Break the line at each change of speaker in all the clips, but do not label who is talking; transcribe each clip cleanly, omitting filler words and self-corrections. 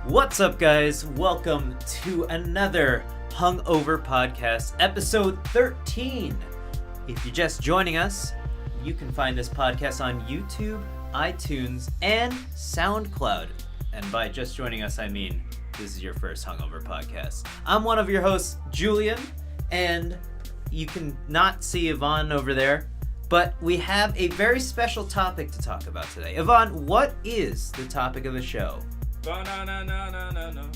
What's up, guys? Welcome to another Hungover podcast, episode 13. If you're just joining us, you can find this podcast on YouTube, iTunes, and SoundCloud. And by just joining us, I mean this is your first Hungover podcast. I'm one of your hosts, Julien, and you can not see Yvonne over there, but we have a very special topic to talk about today. Yvonne, what is the topic of the show?
Ba-na-na-na-na-na-na.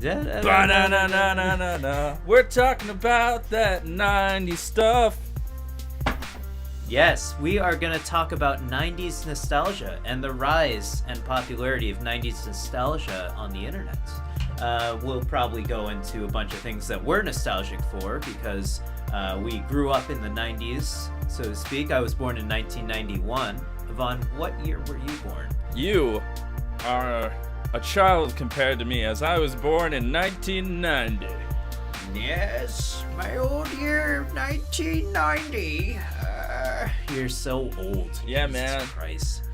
Ba-na-na-na-na-na-na. We're talking about that 90s stuff.
Yes, we are going to talk about 90s nostalgia and the rise and popularity of 90s nostalgia on the internet. We'll probably go into a bunch of things that we're nostalgic for because we grew up in the 90s, so to speak. I was born in 1991. Yvonne, what year were you born?
You are a child compared to me, as I was born in 1990.
Yes, my old year, 1990. You're so old.
Yeah,
Jesus
man.
Christ.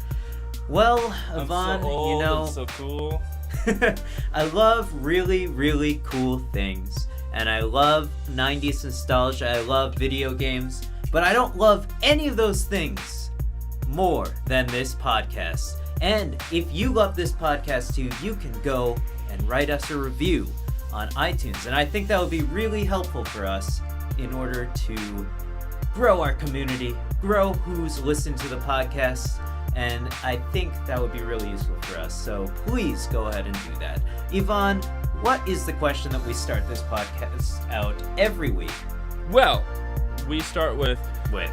Well,
I'm
Yvonne,
so old
you know,
and so cool.
I love really, really cool things. And I love 90s nostalgia. I love video games. But I don't love any of those things more than this podcast. And if you love this podcast too, you can go and write us a review on iTunes. And I think that would be really helpful for us in order to grow our community, grow who's listened to the podcast. And I think that would be really useful for us. So please go ahead and do that. Yvonne, what is the question that we start this podcast out every week?
Well, we start with
Well,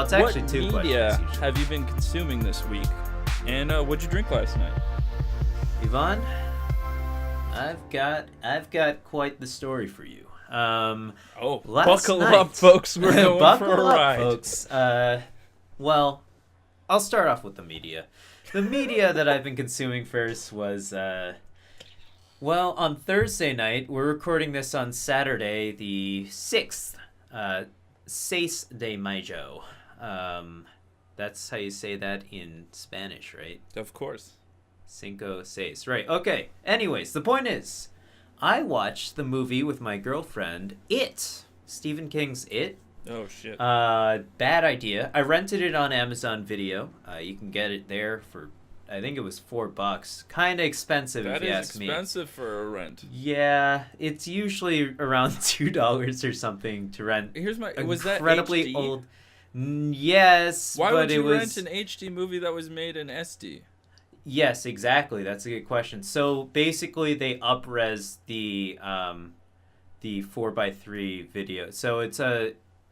it's actually
what
two
media
questions usually.
have you been consuming this week? And what'd you drink last night?
Yvonne, I've got quite the story for you.
Buckle up, folks. We're going for a ride.
Folks. Well, I'll start off with the media. The media that I've been consuming first was, on Thursday night. We're recording this on Saturday, the 6th, 6 de Mayo. That's how you say that in Spanish, right?
Of course.
Cinco, seis. Right, okay. Anyways, the point is, I watched the movie with my girlfriend, It. Stephen King's It.
Oh, shit.
Bad idea. I rented it on Amazon Video. You can get it there for, I think it was $4. Kind of expensive if you ask me.
That is expensive for a rent.
Yeah, it's usually around $2 or something to rent.
Was that
incredibly
HD?
old? Yes,
Why
but
would you
it was
rent an HD movie that was made in SD?
Yes, exactly. That's a good question. So basically, they up-res the 4:3 video. So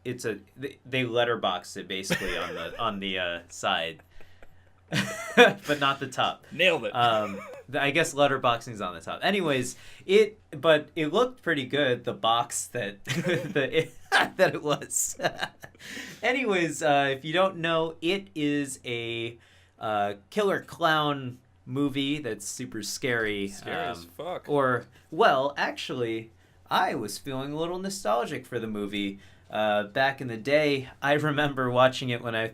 they letterbox it basically on the side, but not the top.
Nailed it.
I guess letterboxing's on the top. Anyways, it looked pretty good. The box that that it was. Anyways, if you don't know, It is a killer clown movie that's super scary.
Scary as fuck.
Actually, I was feeling a little nostalgic for the movie. Back in the day, I remember watching it when I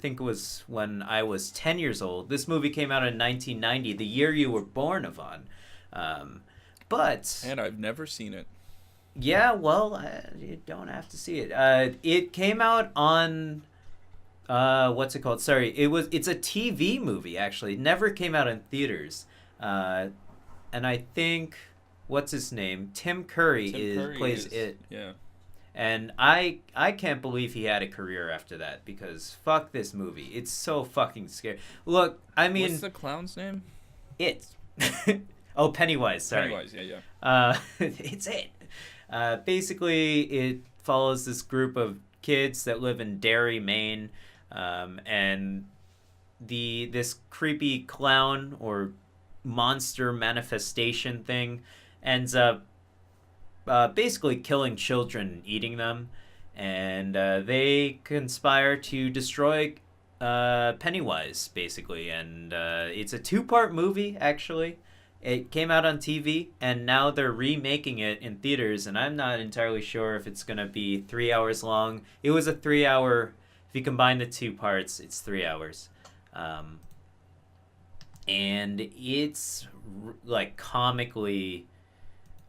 was 10 years old. This movie came out in 1990, the year you were born, Yvonne. And
I've never seen it.
Yeah, well, you don't have to see it. It came out on what's it called? Sorry, it's a TV movie actually. It never came out in theaters. And I think what's his name? Tim Curry plays It.
Yeah.
And I can't believe he had a career after that because fuck this movie. It's so fucking scary. Look, I mean,
what's the clown's name?
It. Oh, Pennywise. Sorry.
Pennywise. Yeah.
It's It. Basically, it follows this group of kids that live in Derry, Maine, and this creepy clown or monster manifestation thing ends up basically killing children and eating them, and they conspire to destroy Pennywise, basically, and it's a 2-part movie, actually. It came out on TV, and now they're remaking it in theaters, and I'm not entirely sure if it's going to be 3 hours long. It was a 3-hour, if you combine the 2 parts, it's 3 hours. and it's like comically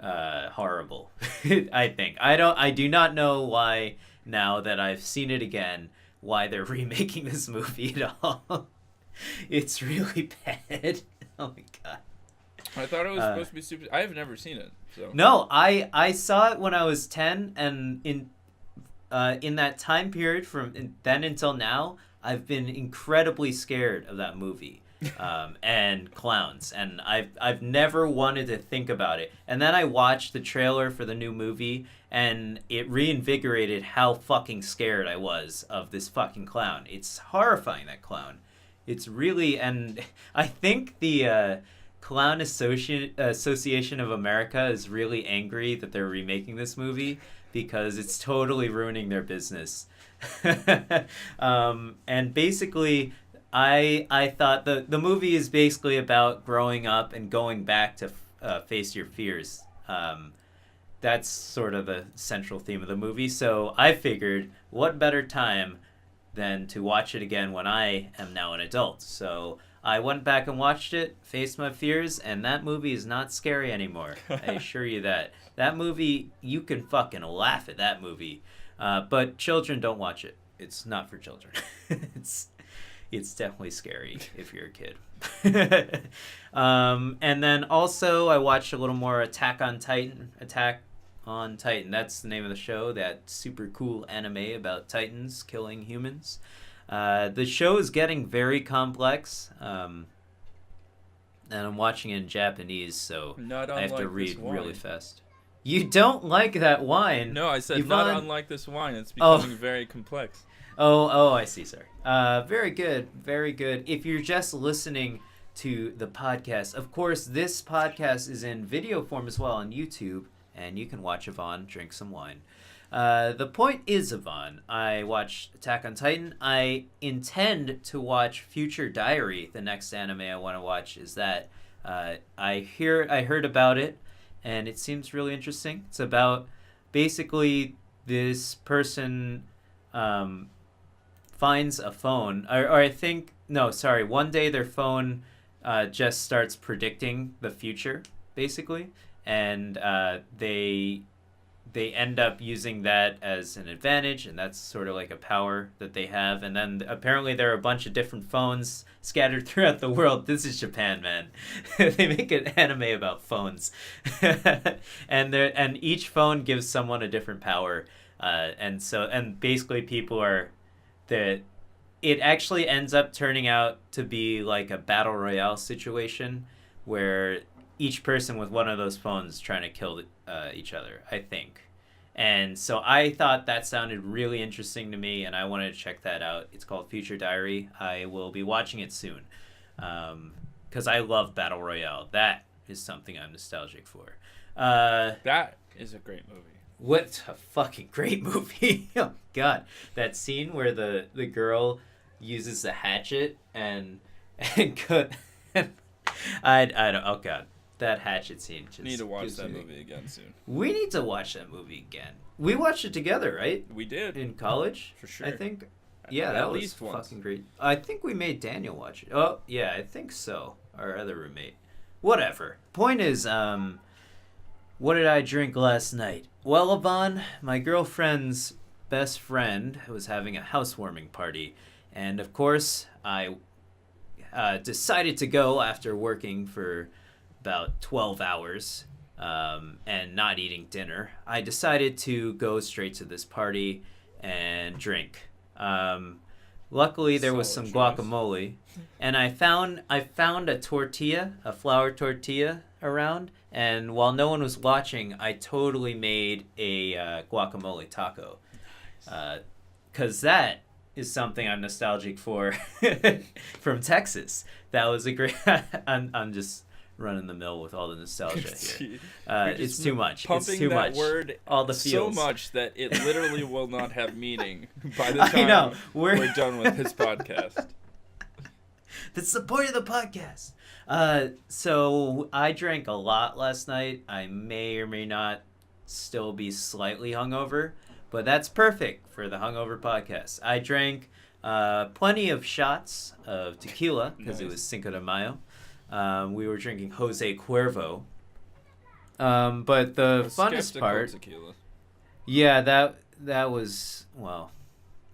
horrible. I think I do not know why, now that I've seen it again, why they're remaking this movie at all. It's really bad. Oh my god.
I thought it was supposed to be super. I have never seen it. So.
No, I saw it when I was 10, and in that time period from then until now, I've been incredibly scared of that movie. And clowns, and I've never wanted to think about it. And then I watched the trailer for the new movie, and it reinvigorated how fucking scared I was of this fucking clown. It's horrifying, that clown. It's really, and I think the Clown Association of America is really angry that they're remaking this movie because it's totally ruining their business. And basically, I thought the movie is basically about growing up and going back to face your fears. That's sort of the central theme of the movie. So I figured, what better time than to watch it again when I am now an adult. So I went back and watched it, faced my fears, and that movie is not scary anymore. I assure you that. That movie, you can fucking laugh at that movie. But children, don't watch it. It's not for children. It's definitely scary if you're a kid. And then also I watched a little more Attack on Titan. That's the name of the show. That super cool anime about Titans killing humans. The show is getting very complex. And I'm watching it in Japanese, so I have to read really fast. You don't like that wine?
No, I said not unlike this wine. It's becoming very complex.
Oh, I see, sorry. Very good, very good. If you're just listening to the podcast, of course, this podcast is in video form as well on YouTube, and you can watch Yvonne drink some wine. The point is, Yvonne, I watched Attack on Titan. I intend to watch Future Diary. The next anime I want to watch is that. I heard about it, and it seems really interesting. It's about basically this person finds a phone, one day their phone just starts predicting the future, basically, and they end up using that as an advantage, and that's sort of like a power that they have. And then apparently there are a bunch of different phones scattered throughout the world. This is Japan, man. They make an anime about phones. and each phone gives someone a different power. And basically people it actually ends up turning out to be like a battle royale situation where each person with one of those phones trying to kill each other, I think. And so I thought that sounded really interesting to me, and I wanted to check that out. It's called Future Diary. I will be watching it soon because I love battle royale. That is something I'm nostalgic for.
That is a great movie.
What a fucking great movie. Oh, God. That scene where the girl uses the hatchet and cut... I don't... Oh, God. That hatchet scene just...
Need to watch that movie again soon.
We need to watch that movie again. We watched it together, right?
We did.
In college?
For sure.
I think. Yeah, that was fucking great. I think we made Daniel watch it. Oh, yeah, I think so. Our other roommate. Whatever. Point is, what did I drink last night? Well, Yvonne, my girlfriend's best friend was having a housewarming party. And, of course, I decided to go after working for about 12 hours and not eating dinner. I decided to go straight to this party and drink. Luckily, there was some guacamole, and I found a tortilla, a flour tortilla around, and while no one was watching, I totally made a guacamole taco. Because that is something I'm nostalgic for from Texas. That was a great... I'm just running the mill with all the nostalgia here. It's too much.
Pumping
it's too
that
much.
Word
all the feels.
So much that it literally will not have meaning by the time we're done with this podcast.
That's the point of the podcast. So I drank a lot last night. I may or may not still be slightly hungover, but that's perfect for the Hungover podcast. I drank plenty of shots of tequila because It was Cinco de Mayo. We were drinking Jose Cuervo. But the funnest part,
tequila.
yeah, that was, well,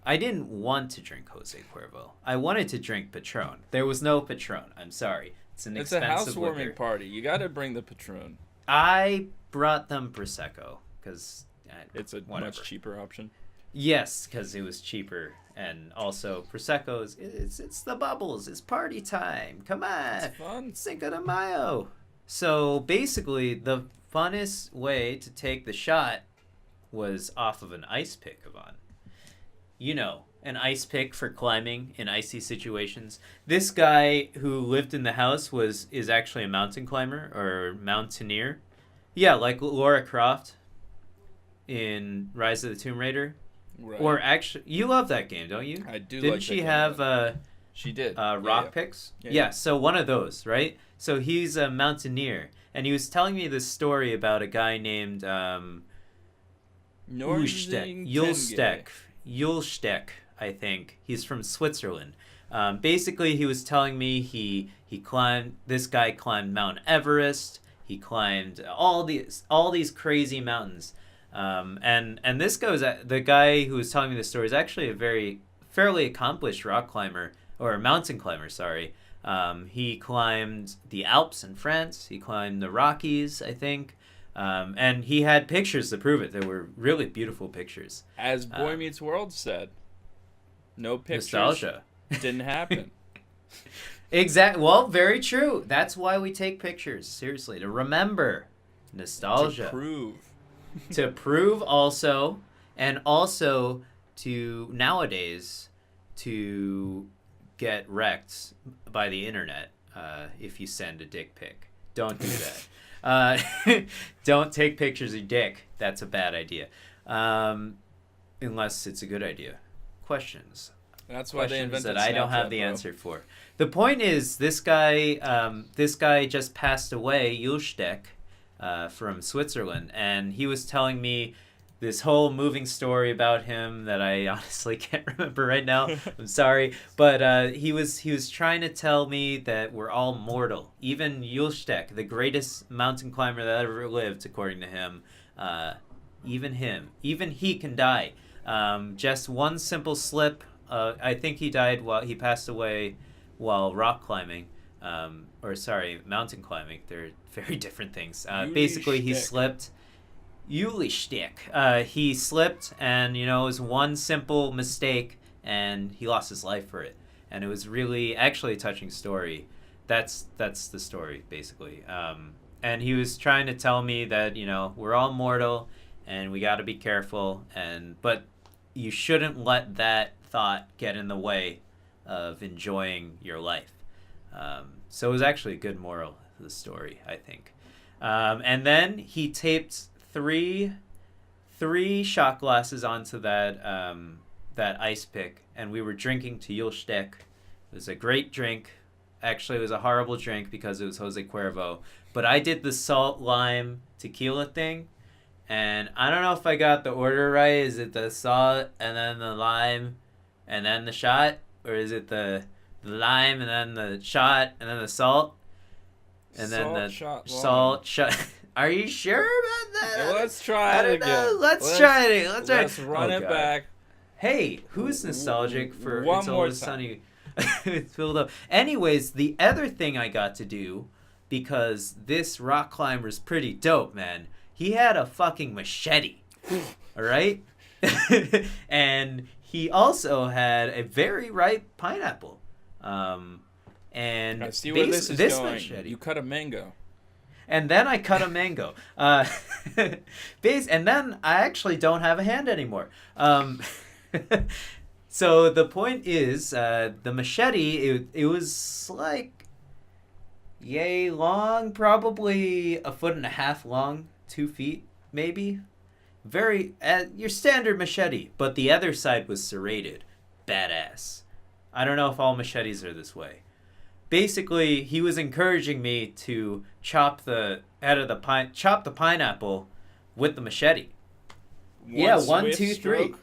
I didn't want to drink Jose Cuervo. I wanted to drink Patron. There was no Patron. I'm sorry. It's an
It's a
expensive
housewarming
liquor.
party. You got to bring the Patron.
I brought them Prosecco because
It's a much cheaper option.
Yes, because it was cheaper, and also Prosecco it's the bubbles. It's party time. Come on,
It's fun.
Cinco de Mayo. So basically, the funnest way to take the shot was off of an ice pick, Yvonne. You know, an ice pick for climbing in icy situations. This guy who lived in the house is actually a mountain climber or mountaineer. Yeah, like Laura Croft in Rise of the Tomb Raider.
Right.
Or actually, you love that game, don't you?
I do.
Didn't
like
she
that game.
have
She did.
rock picks?
Yeah,
Yeah,
yeah.
so one of those, right? So he's a mountaineer, and he was telling me this story about a guy named Julstek, I think. He's from Switzerland. Basically, he was telling me this guy climbed Mount Everest. He climbed all these crazy mountains. And this the guy who was telling me this story is actually a fairly accomplished rock climber, or mountain climber, sorry. He climbed the Alps in France. He climbed the Rockies, I think. And he had pictures to prove it. They were really beautiful pictures.
As Boy Meets World said, no pictures.
Nostalgia.
Didn't happen.
Exactly. Well, very true. That's why we take pictures, seriously, to remember. Nostalgia.
To prove.
To prove also, and also to nowadays to get wrecked by the internet if you send a dick pic. Don't do that. Don't take pictures of your dick. That's a bad idea. Unless it's a good idea. Questions.
That's why they invented
that I don't have
Snapchat,
the
bro.
answer for. The point is, this guy just passed away, Julstek, from Switzerland, and he was telling me this whole moving story about him that I honestly can't remember right now. I'm sorry, but he was trying to tell me that we're all mortal. Even Julstek, the greatest mountain climber that ever lived, according to him, even he can die. Just one simple slip. I think he passed away while rock climbing, mountain climbing. They're very different things. Basically, he slipped. He slipped, and it was one simple mistake, and he lost his life for it. And it was really actually a touching story. That's the story, basically. And he was trying to tell me that we're all mortal, and we got to be careful. But you shouldn't let that thought get in the way of enjoying your life. So it was actually a good moral of the story, I think. And then he taped three shot glasses onto that ice pick, and we were drinking to Julstek. It was a great drink. Actually, it was a horrible drink because it was Jose Cuervo. But I did the salt lime tequila thing, and I don't know if I got the order right. Is it the salt and then the lime and then the shot? Or is it the lime and then the shot and then the salt? And then the salt shot. Are you sure about that?
Yeah, let's try it again.
Let's try it.
Let's run it back.
Hey, who's nostalgic for
one
It's
more
Always
time.
Sunny with Philadelphia? Anyways, the other thing I got to do, because this rock climber's pretty dope, man. He had a fucking machete. All right? And he also had a very ripe pineapple. And
I see where this is going.
Machete.
You cut a mango.
And then I cut a mango. And then I actually don't have a hand anymore. So the point is, the machete, it was like yay long, probably 1.5 feet long, 2 feet maybe. Very, your standard machete, but the other side was serrated. Badass. I don't know if all machetes are this way. Basically, he was encouraging me to chop the pineapple with the machete. 1, 2, 3.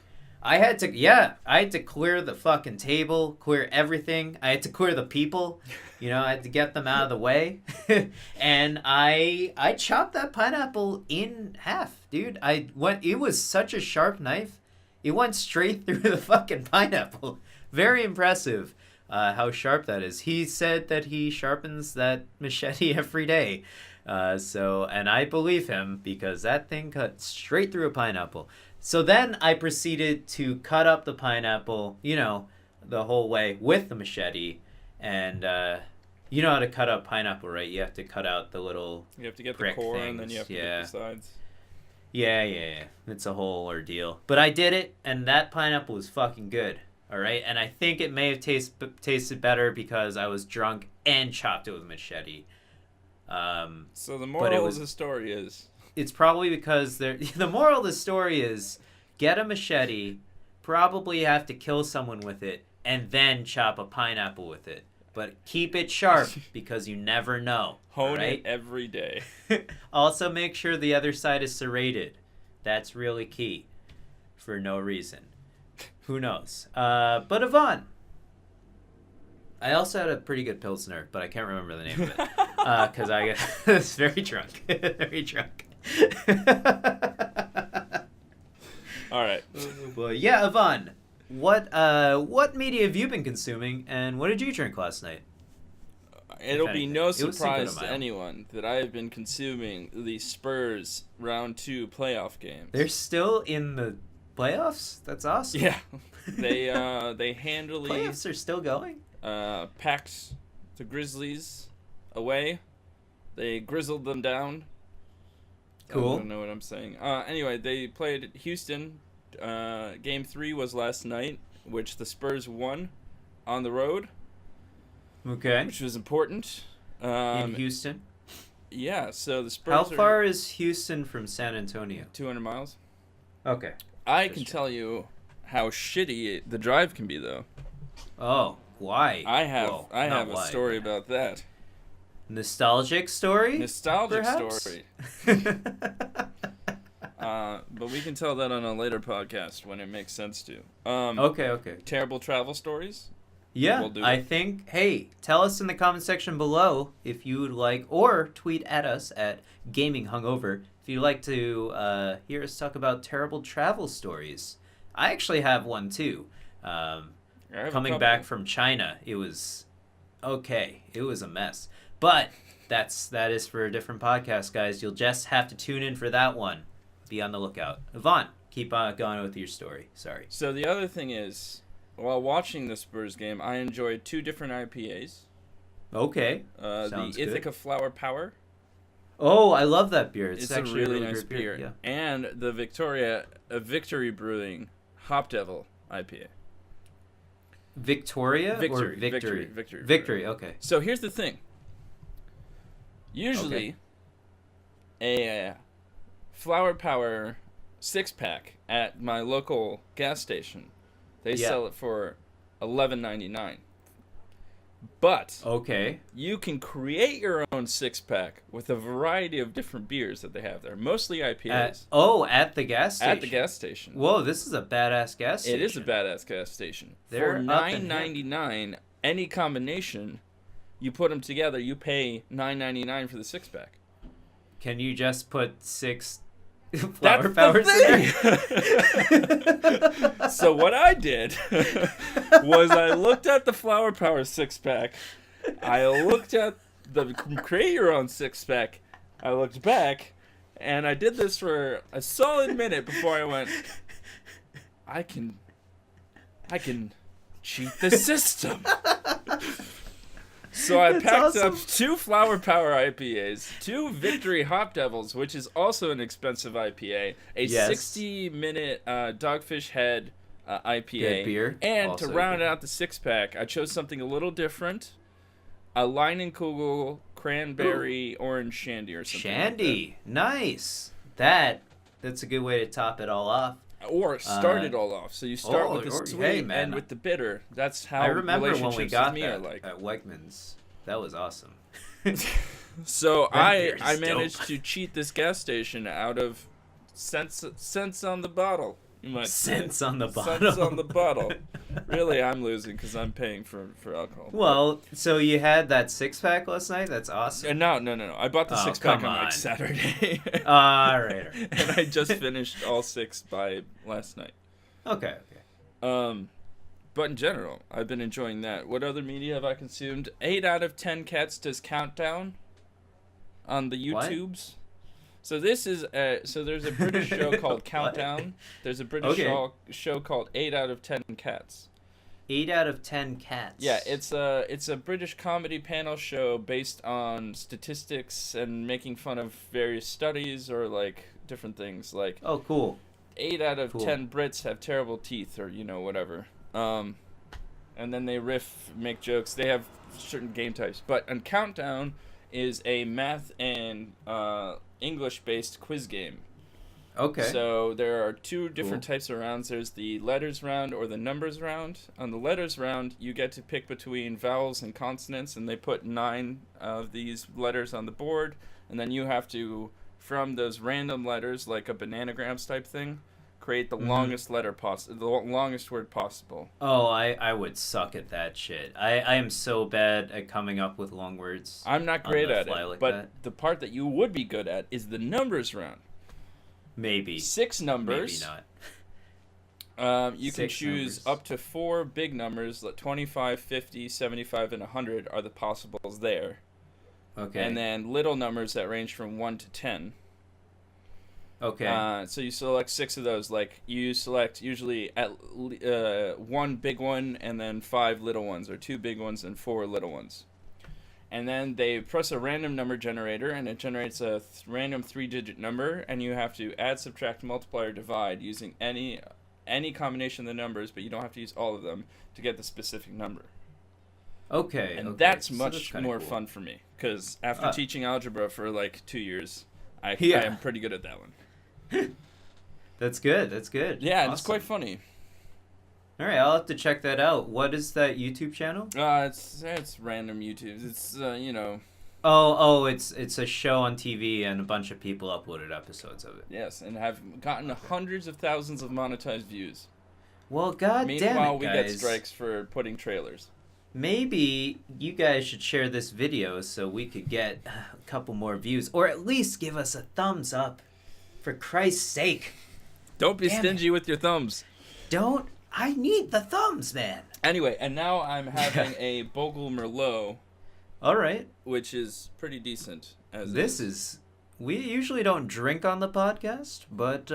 I had to clear the fucking table, clear everything. I had to clear the people. You know, I had to get them out of the way. And I chopped that pineapple in half, dude. It was such a sharp knife. It went straight through the fucking pineapple. Very impressive how sharp that is. He said that he sharpens that machete every day. And I believe him because that thing cut straight through a pineapple. So then I proceeded to cut up the pineapple, you know, the whole way with the machete. And you know how to cut up pineapple, right? You have to cut out the little
You have to get the core
things.
and then you have to get the sides.
Yeah. It's a whole ordeal. But I did it, and that pineapple was fucking good. All right? And I think it may have tasted better because I was drunk and chopped it with a machete.
So the moral of the story is...
It's probably because the moral of the story is get a machete, probably have to kill someone with it, and then chop a pineapple with it. But keep it sharp because you never know.
Hone it every day.
Also make sure the other side is serrated. That's really key. For no reason. Who knows? But Yvonne. I also had a pretty good Pilsner, but I can't remember the name of it. Because I was very drunk. Very drunk.
All right.
Well, yeah, Yvonne, what media have you been consuming, and what did you drink last night?
It'll be no surprise to anyone that I have been consuming the Spurs round 2 playoff games.
They're still in the playoffs? That's awesome.
Yeah. They handily
playoffs are still going?
Packed the Grizzlies away. They grizzled them down.
Cool.
I don't know what I'm saying. Anyway, they played Houston. Game 3 was last night, which the Spurs won on the road.
Okay.
Which was important.
In Houston?
Yeah, so the Spurs
How far is Houston from San Antonio?
200 miles.
Okay.
I can tell you how shitty the drive can be, though.
Oh, why?
I have a story about that.
Nostalgic story?
Nostalgic
perhaps?
story. But we can tell that on a later podcast when it makes sense to.
Okay.
Terrible travel stories?
Yeah,
We'll do
I
it.
think, hey, tell us in the comment section below if you would like, or tweet at us at Gaming Hungover if you'd like to hear us talk about terrible travel stories. I actually have one too. Coming back from China, it was okay. It was a mess. But that is for a different podcast, guys. You'll just have to tune in for that one. Be on the lookout. Yvonne, keep on going with your story. Sorry.
So the other thing is, while watching the Spurs game, I enjoyed 2 different IPAs.
Okay.
The Ithaca Flower Power.
Oh, I love that beer. It's
a
actually
really
a really
nice
good
beer.
Yeah.
And the Victory Brewing Hop Devil IPA.
Victoria or Victory? Victory, okay.
So here's the thing. Usually, a Flower Power 6-pack at my local gas station, they sell it for $11.99. But you can create your own 6-pack with a variety of different beers that they have there, mostly IPAs.
At the gas station.
At the gas station.
Whoa, this is a badass gas station.
It is a badass gas station.
They're
for $9.99, any combination, you put them together, you pay $9.99 for the 6-pack.
Can you just put 6 flower powers in
there? So what I did was I looked at the Flower Power 6-pack. I looked at the Create Your Own 6-pack. I looked back, and I did this for a solid minute before I went, I can cheat the system. So I packed up 2 Flower Power IPAs, 2 Victory Hop Devils, which is also an expensive IPA, a 60-minute Dogfish Head IPA,
good beer.
And
also
to round out the 6-pack, I chose something a little different, a Leinenkugel Cranberry Orange Shandy or something.
Shandy,
like
nice. That's a good way to top it all off.
Or start it all off. So you start with the sweet and with the bitter. That's how
I remember when we got
that
at Wegmans. That was awesome.
So I managed to cheat this gas station out of cents on the bottle. You might
Cents on the bottle.
Cents on the bottle. Really, I'm losing because I'm paying for alcohol.
Well, so you had that 6-pack last night? That's awesome.
No. I bought the 6-pack on like Saturday. All right. And I just finished all 6 by last night.
Okay.
But in general, I've been enjoying that. What other media have I consumed? 8 out of 10 cats does countdown on the YouTubes. What? So this is there's a British show called Countdown. There's a British show called 8 out of 10 cats.
8 out of 10 cats.
Yeah, it's a British comedy panel show based on statistics and making fun of various studies or like different things like.
Oh, cool.
8 out of 10 Brits have terrible teeth or whatever. And then they make jokes. They have certain game types. But on Countdown is a math and English-based quiz game.
Okay.
So there are 2 different types of rounds. There's the letters round or the numbers round. On the letters round, you get to pick between vowels and consonants, and they put 9 of these letters on the board, and then you have to, from those random letters, like a bananagrams type thing, create the longest letter the longest word possible.
Oh, I would suck at that shit. I am so bad at coming up with long words.
I'm not great at it,
like
but
that.
The part that you would be good at is the numbers round.
Maybe
6 numbers.
Maybe not.
You can choose up to 4 big numbers, like 25, 50, 75, and 100 are the possibles there.
Okay.
And then little numbers that range from 1 to 10.
Okay.
So you select 6 of those. Like you select usually at 1 big one and then 5 little ones, or 2 big ones and 4 little ones. And then they press a random number generator, and it generates a random 3-digit number, and you have to add, subtract, multiply, or divide using any combination of the numbers, but you don't have to use all of them to get the specific number.
Okay.
And that's much more fun for me, because after teaching algebra for like 2 years, I am pretty good at that one.
That's good.
Yeah,
awesome.
And it's quite funny.
All right, I'll have to check that out. What is that YouTube channel?
It's random YouTube. It's
Oh, it's a show on TV, and a bunch of people uploaded episodes of it.
Yes, and have gotten hundreds of thousands of monetized views.
Well, god damn it, guys.
Meanwhile, we get strikes for putting trailers.
Maybe you guys should share this video so we could get a couple more views, or at least give us a thumbs up, for Christ's sake.
Don't be stingy with your thumbs.
I need the thumbs, man.
Anyway, and now I'm having a Bogle Merlot.
All right.
Which is pretty decent.
We usually don't drink on the podcast, but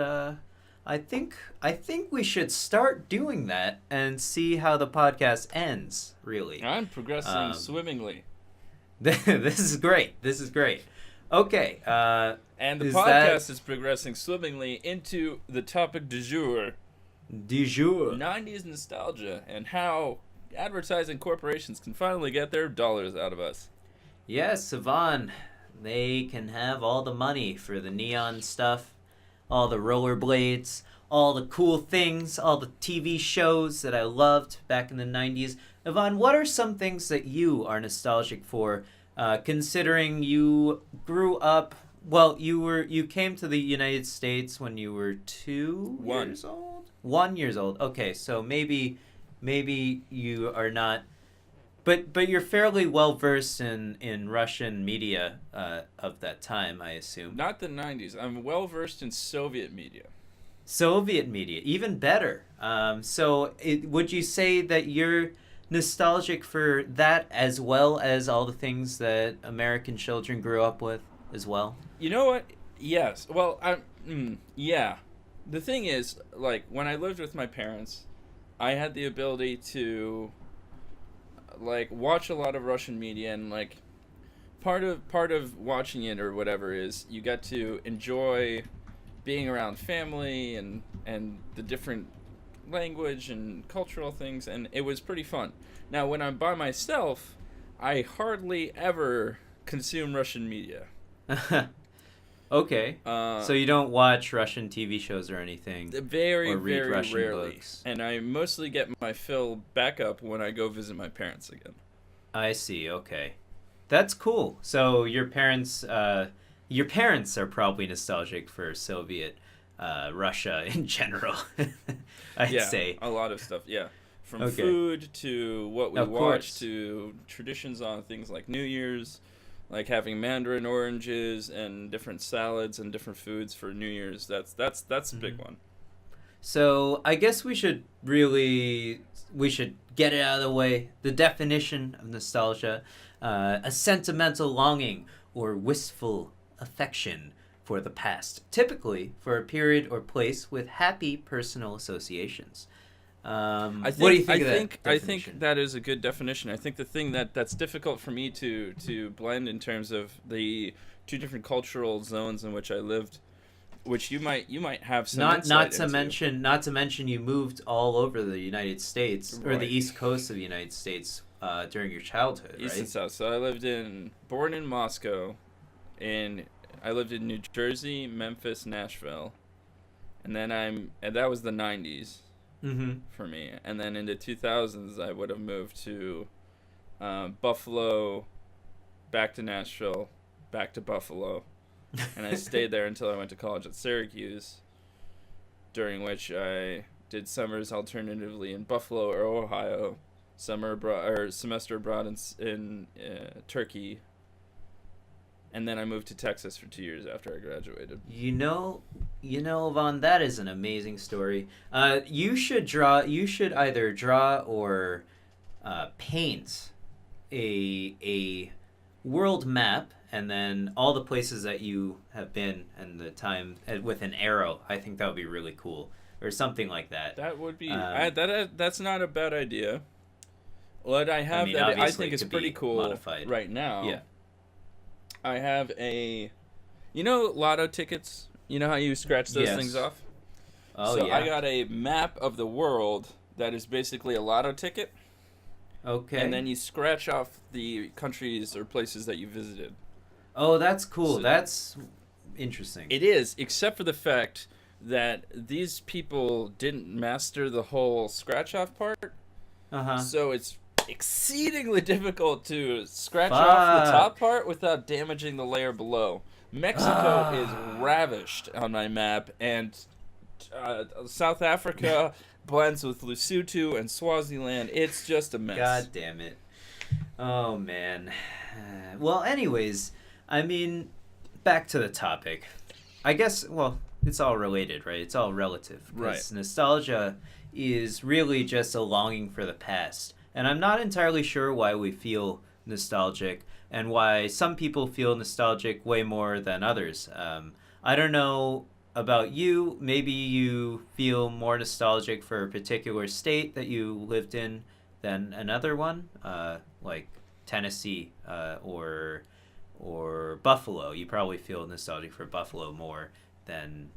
I think we should start doing that and see how the podcast ends, really.
I'm progressing swimmingly.
This is great. Okay.
And the podcast is progressing swimmingly into the topic du jour. 90s nostalgia, and how advertising corporations can finally get their dollars out of us.
Yes, Yvonne. They can have all the money for the neon stuff, all the rollerblades, all the cool things, all the TV shows that I loved back in the 90s. Yvonne, what are some things that you are nostalgic for, considering you grew up... Well, you came to the United States when you were 2 years old? 1 year old. Okay, so maybe you are not... But you're fairly well versed in Russian media of that time, I assume.
Not the 90s. I'm well versed in Soviet media.
Soviet media, even better. Would you say that you're nostalgic for that as well as all the things that American children grew up with as well?
You know what? Yes. Well, yeah. The thing is, like, when I lived with my parents, I had the ability to, like, watch a lot of Russian media, and, like, part of watching it or whatever is you get to enjoy being around family and the different language and cultural things, and it was pretty fun. Now, when I'm by myself, I hardly ever consume Russian media.
Okay. So you don't watch Russian TV shows or anything?
Very,
or read
very
Russian
rarely.
Books.
And I mostly get my fill back up when I go visit my parents again.
I see. Okay. That's cool. So your parents are probably nostalgic for Soviet Russia in general. I'd say
a lot of stuff. Yeah, from
Okay.
food to what we
Of
watch
course.
to traditions on things like New Year's, like having mandarin oranges and different salads and different foods for New Year's. That's a big one.
So I guess we should get it out of the way. The definition of nostalgia, a sentimental longing or wistful affection for the past, typically for a period or place with happy personal associations. What do you think of that
I
definition?
think that is a good definition. I think the thing that's difficult for me to blend in terms of the two different cultural zones in which I lived, which you might have some
not
insight
to
into.
mention you moved all over the United States or the
Right.
East Coast of the United States during your childhood,
East and
right?
South. So I born in Moscow, I lived in New Jersey, Memphis, Nashville, and that was the 90's
Mm-hmm.
for me. And then in the 2000s, I would have moved to Buffalo, back to Nashville, back to Buffalo, and I stayed there until I went to college at Syracuse, during which I did summers alternatively in Buffalo or Ohio, semester abroad in Turkey, and then I moved to Texas for 2 years after I graduated.
Vaughn, that is an amazing story. You should either draw or paint a world map, and then all the places that you have been and the time with an arrow. I think that would be really cool, or something like that.
That would be that's not a bad idea. What I have that I
obviously
think
it
is
could
pretty
be
cool
modified.
right now.
Yeah.
I have lotto tickets. You know how you scratch those
Yes.
things off?
Oh
So
yeah.
I got a map of the world that is basically a lotto ticket,
Okay.
and then you scratch off the countries or places that you visited.
Oh, that's cool.
So-
That's interesting.
It is, except for the fact that these people didn't master the whole scratch off part,
Uh-huh.
so it's exceedingly difficult to scratch off the top part without damaging the layer below. Mexico is ravished on my map, and South Africa blends with Lesotho and Swaziland. It's just a mess.
God damn it. Oh, man. Well, anyways, I mean, back to the topic. I guess, well, it's all related, right? It's all relative. 'Cause
Right.
nostalgia is really just a longing for the past. And I'm not entirely sure why we feel nostalgic and why some people feel nostalgic way more than others. I don't know about you. Maybe you feel more nostalgic for a particular state that you lived in than another one, like Tennessee or Buffalo. You probably feel nostalgic for Buffalo more than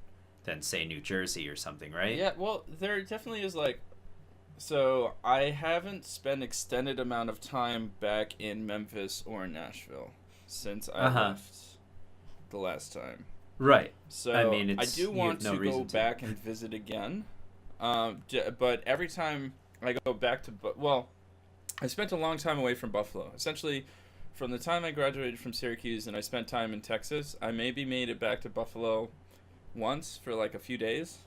say New Jersey or something, right?
Yeah, well, there definitely is so I haven't spent extended amount of time back in Memphis or Nashville since I left the last time.
Right.
So
I mean,
I do
you
want
have no
to go
reason to.
back and visit again. But every time I go back to I spent a long time away from Buffalo. Essentially, from the time I graduated from Syracuse and I spent time in Texas, I maybe made it back to Buffalo once for like a few days.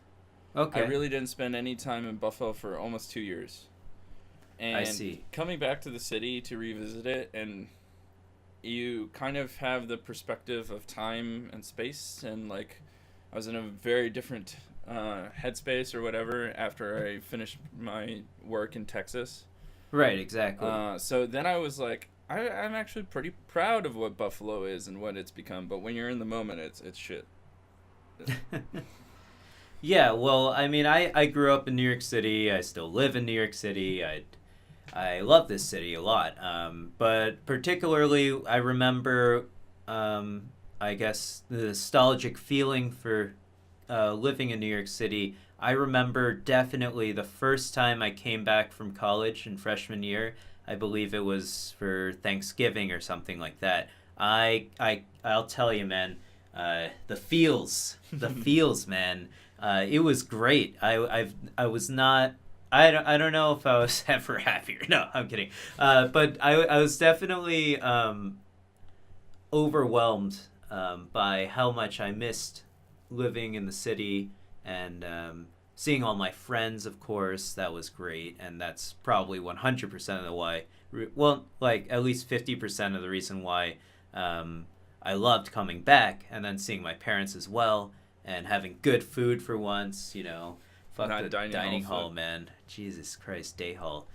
Okay.
I really didn't spend any time in Buffalo for almost 2 years. And
I see.
coming back to the city to revisit it, and you kind of have the perspective of time and space, and like I was in a very different headspace or whatever after I finished my work in Texas.
Right, exactly.
So then I was like, I'm actually pretty proud of what Buffalo is and what it's become, but when you're in the moment, it's shit.
Yeah, well, I mean, I grew up in New York City. I still live in New York City. I love this city a lot. But particularly, I remember, I guess, the nostalgic feeling for living in New York City. I remember definitely the first time I came back from college in freshman year. I believe it was for Thanksgiving or something like that. I'll tell you, man, the feels, man. It was great. I was not. I don't know if I was ever happier. No, I'm kidding. But I was definitely overwhelmed by how much I missed living in the city and seeing all my friends, of course, that was great, and that's probably 100% of the why. Well, like at least 50% of the reason why I loved coming back, and then seeing my parents as well, and having good food for once. Fuck
Not
the
dining hall food.
man. Jesus Christ, day hall.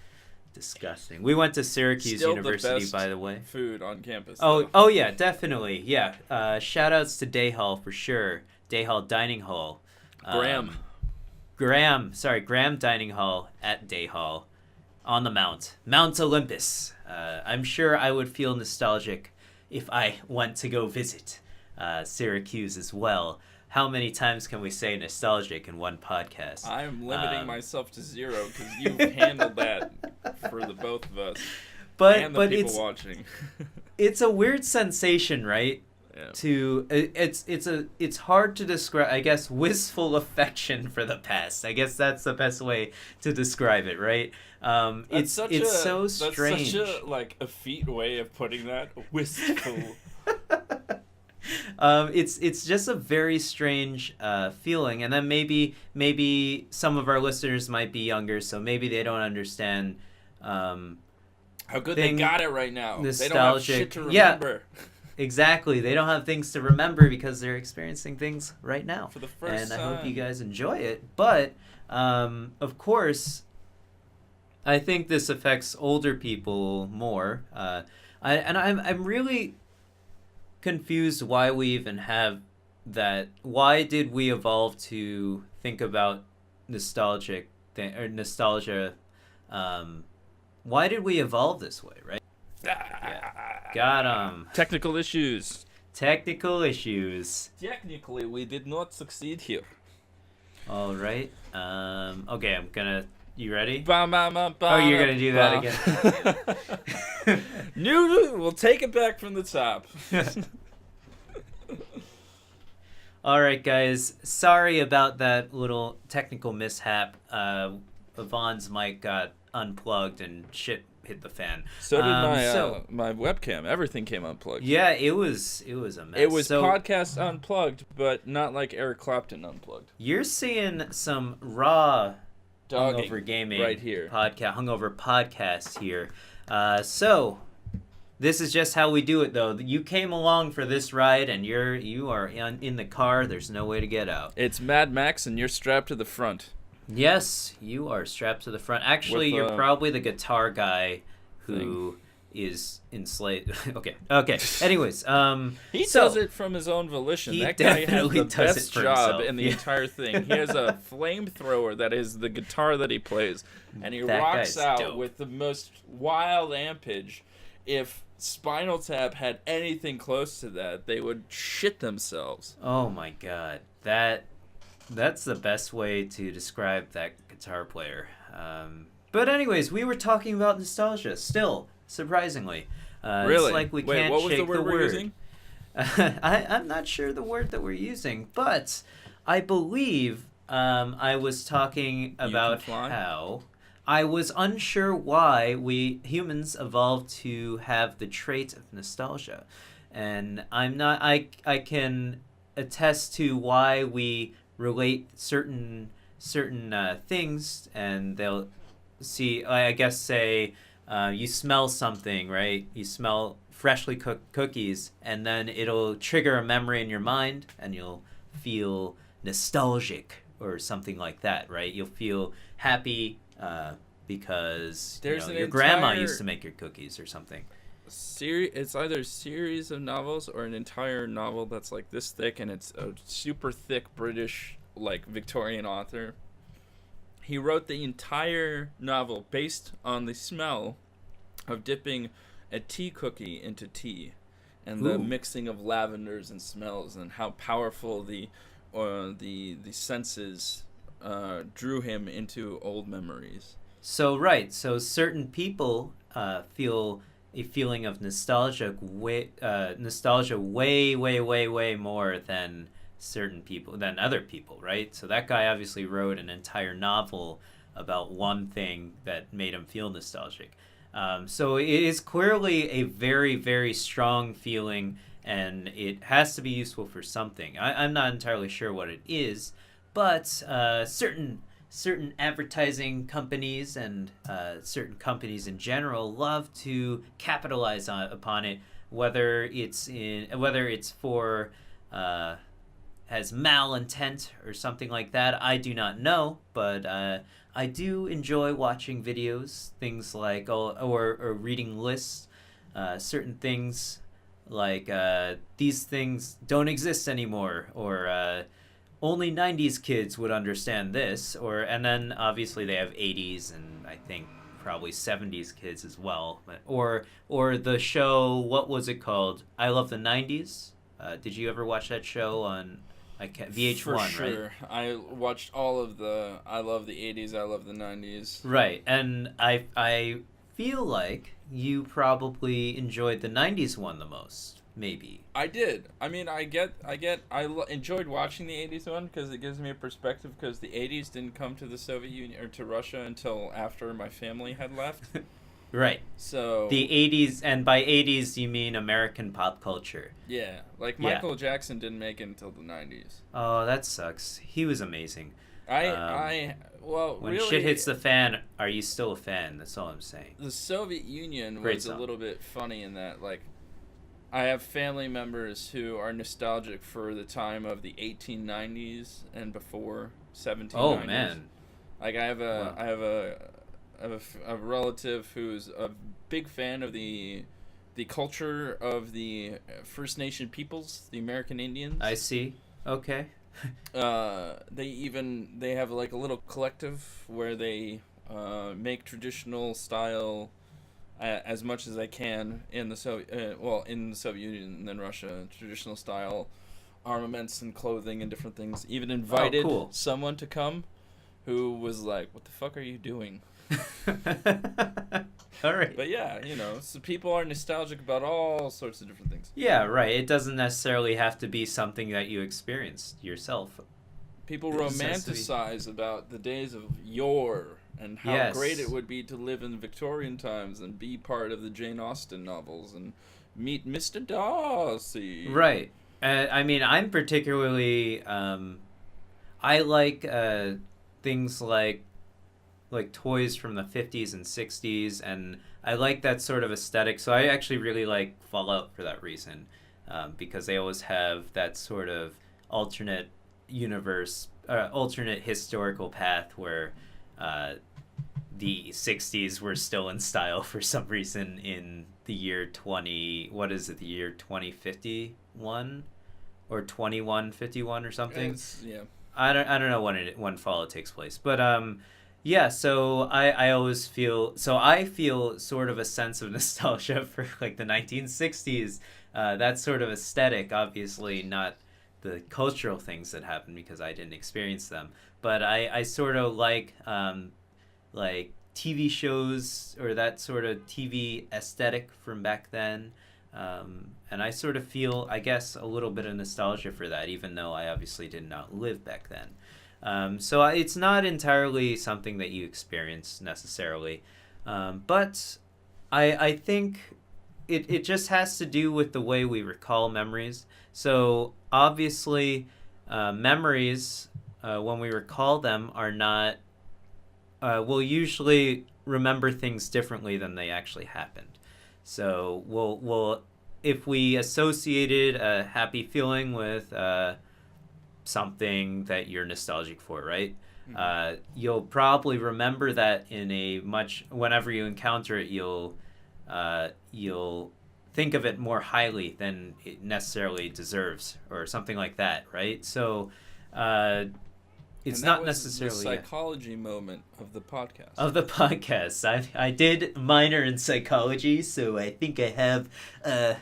Disgusting. We went to Syracuse
Still
University,
the best
by the way.
Food on campus.
Oh yeah, definitely. Yeah. Shout outs to Day Hall for sure. Day Hall Dining Hall. Graham Dining Hall at Day Hall on the Mount Olympus. I'm sure I would feel nostalgic if I went to go visit Syracuse as well. How many times can we say nostalgic in one podcast?
I'm limiting myself to 0 because you've handled that for the both of us and the people watching.
It's a weird sensation, right? Yeah. It's hard to describe. I guess wistful affection for the past. I guess that's the best way to describe it, right? It's so strange.
That's such a effete way of putting that. Wistful.
It's just a very strange feeling, and then maybe some of our listeners might be younger, so maybe they don't understand
how good they got it right now.
Nostalgic.
They don't have shit to remember.
Yeah, exactly. They don't have things to remember because they're experiencing things right now.
For the first time.
I hope you guys enjoy it. But of course, I think this affects older people more. I'm really confused why we even have that. Why did we evolve to think about nostalgia? Why did we evolve this way, right? Yeah. Got 'em.
Technical issues.
Technically,
we did not succeed here.
All right. Okay, I'm gonna. You ready?
You're
gonna do that again.
We'll take it back from the top.
All right, guys. Sorry about that little technical mishap. Yvonne's mic got unplugged and shit hit the fan.
So did my webcam. Everything came unplugged.
Yeah, it was a mess.
It was podcast unplugged, but not like Eric Clapton unplugged.
You're seeing some raw
dogging
Hungover Gaming
right here.
Hungover podcast here. So this is just how we do it, though. You came along for this ride, and you are in the car. There's no way to get out.
It's Mad Max, and you're strapped to the front.
Yes, you are strapped to the front. Actually, you're probably the guitar guy who is enslaved. Okay. Anyways,
he does it from his own volition. That guy has the best job in the entire thing. He has a flamethrower that is the guitar that he plays, and he rocks out with the most wild ampage. If Spinal Tap had anything close to that, they would shit themselves.
Oh my god, that's the best way to describe that guitar player. But anyways, we were talking about nostalgia still, surprisingly.
Really?
It's like we can't
what was
shake
the word we're using?
I'm not sure the word that we're using, but I believe I was talking about how I was unsure why we humans evolved to have the trait of nostalgia. And I can attest to why we relate certain things, and they'll see, I guess, say you smell something, right? You smell freshly cooked cookies, and then it'll trigger a memory in your mind, and you'll feel nostalgic or something like that, right? You'll feel happy because your grandma used to make your cookies or something.
It's either a series of novels or an entire novel that's like this thick, and it's a super thick British, like, Victorian author. He wrote the entire novel based on the smell of dipping a tea cookie into tea, and the mixing of lavenders and smells, and how powerful the senses drew him into old memories.
So certain people feel a feeling of nostalgia way more than other people, right? So that guy obviously wrote an entire novel about one thing that made him feel nostalgic. So it is clearly a very, very strong feeling, and it has to be useful for something. I'm not entirely sure what it is, but certain advertising companies and certain companies in general love to capitalize upon it, whether it's for has malintent or something like that. I do not know, but I do enjoy watching videos, things like or reading lists, certain things like these things don't exist anymore, or only 90s kids would understand this, and then obviously they have 80s and I think probably 70s kids as well, or the show, what was it called? I Love the 90s. Did you ever watch that show on VH1?
For sure.
Right?
I watched all of the I Love the 80s, I Love the 90s.
Right, and I feel like you probably enjoyed the 90s one the most, maybe.
I did. I mean, I enjoyed watching the 80s one because it gives me a perspective, because the 80s didn't come to the Soviet Union or to Russia until after my family had left.
Right.
So
the 80s, and by 80s you mean American pop culture.
Yeah, like Michael Jackson didn't make it until the 90s.
Oh, that sucks. He was amazing.
Well,
when
really,
shit hits the fan, are you still a fan? That's all I'm saying.
The Soviet Union
Great
was
song.
a little bit funny in that, like, I have family members who are nostalgic for the time of the 1890s and before 1790s.
Oh man.
Like I have a relative who's a big fan of the culture of the First Nation peoples, the American Indians.
I see. Okay.
They have like a little collective where they make traditional style as much as they can in the Soviet Union and then Russia, traditional style armaments and clothing and different things. Even invited someone to come who was like, "What the fuck are you doing?"
All right.
But yeah, so people are nostalgic about all sorts of different things.
Yeah, right. It doesn't necessarily have to be something that you experienced yourself.
People romanticize about the days of yore and how great it would be to live in Victorian times and be part of the Jane Austen novels and meet Mr. Darcy.
Right. I mean, I'm particularly I like things like toys from the 50s and 60s, and I like that sort of aesthetic. So I actually really like Fallout for that reason, because they always have that sort of alternate universe, alternate historical path where the 60s were still in style for some reason in the year the year 2051 or 2151 or something. I don't know when Fallout takes place, but yeah, so I always feel sort of a sense of nostalgia for like the 1960s, that sort of aesthetic. Obviously not the cultural things that happened because I didn't experience them, but I sort of like TV shows or that sort of TV aesthetic from back then, and I sort of feel, I guess, a little bit of nostalgia for that, even though I obviously did not live back then. So it's not entirely something that you experience necessarily, but I think it just has to do with the way we recall memories. So obviously, memories, when we recall them, are not, we'll usually remember things differently than they actually happened. So we'll if we associated a happy feeling with something that you're nostalgic for, right? Mm-hmm. You'll probably remember that whenever you encounter it, you'll think of it more highly than it necessarily deserves, or something like that, right? So it's not necessarily
the psychology moment of the podcast.
I did minor in psychology, so I think I have a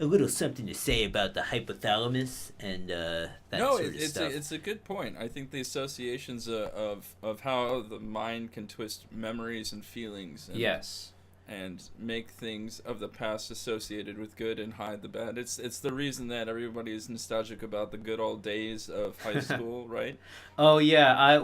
little something to say about the hypothalamus and that sort of stuff.
It's a good point. I think the associations of how the mind can twist memories and feelings. And make things of the past associated with good and hide the bad. It's the reason that everybody is nostalgic about the good old days of high school, right?
Oh yeah, I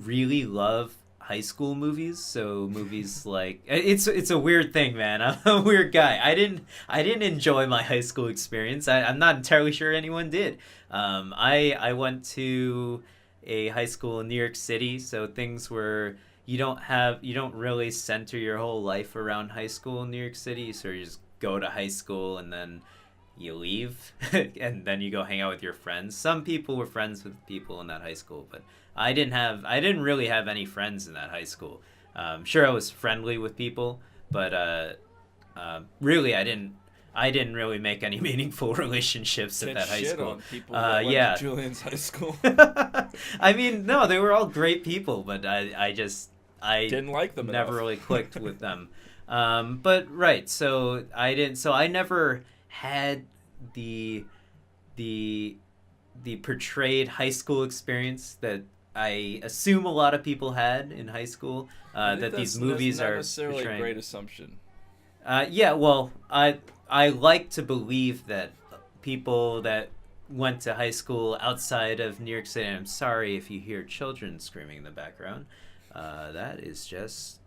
really love high school movies. So movies like it's a weird thing, man. I'm a weird guy. I didn't enjoy my high school experience. I'm not entirely sure anyone did. I went to a high school in New York City, so things were you don't really center your whole life around high school in New York City. So you just go to high school and then you leave and then you go hang out with your friends. Some people were friends with people in that high school, but I didn't really have any friends in that high school. Sure, I was friendly with people, but really I didn't really make any meaningful relationships at that high school.
On people that went
yeah.
to Julian's high school.
I mean, no, they were all great people, but I
didn't like them
never
enough.
really clicked with them. But right, so I never had the portrayed high school experience that I assume a lot of people had in high school. That these movies
that's not
are
necessarily
portraying.
a great assumption.
Yeah, well, I like to believe that people that went to high school outside of New York City. I'm sorry if you hear children screaming in the background. That is just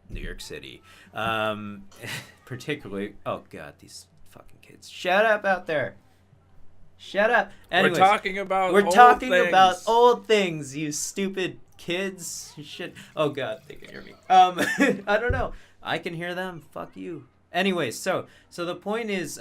New York City. Particularly, oh god, these fucking kids! Shut up out there! Shut up. Anyways,
We're talking about
old things. You stupid kids. You should. Oh god, they can hear me. I don't know. I can hear them. Fuck you. Anyways, so the point is,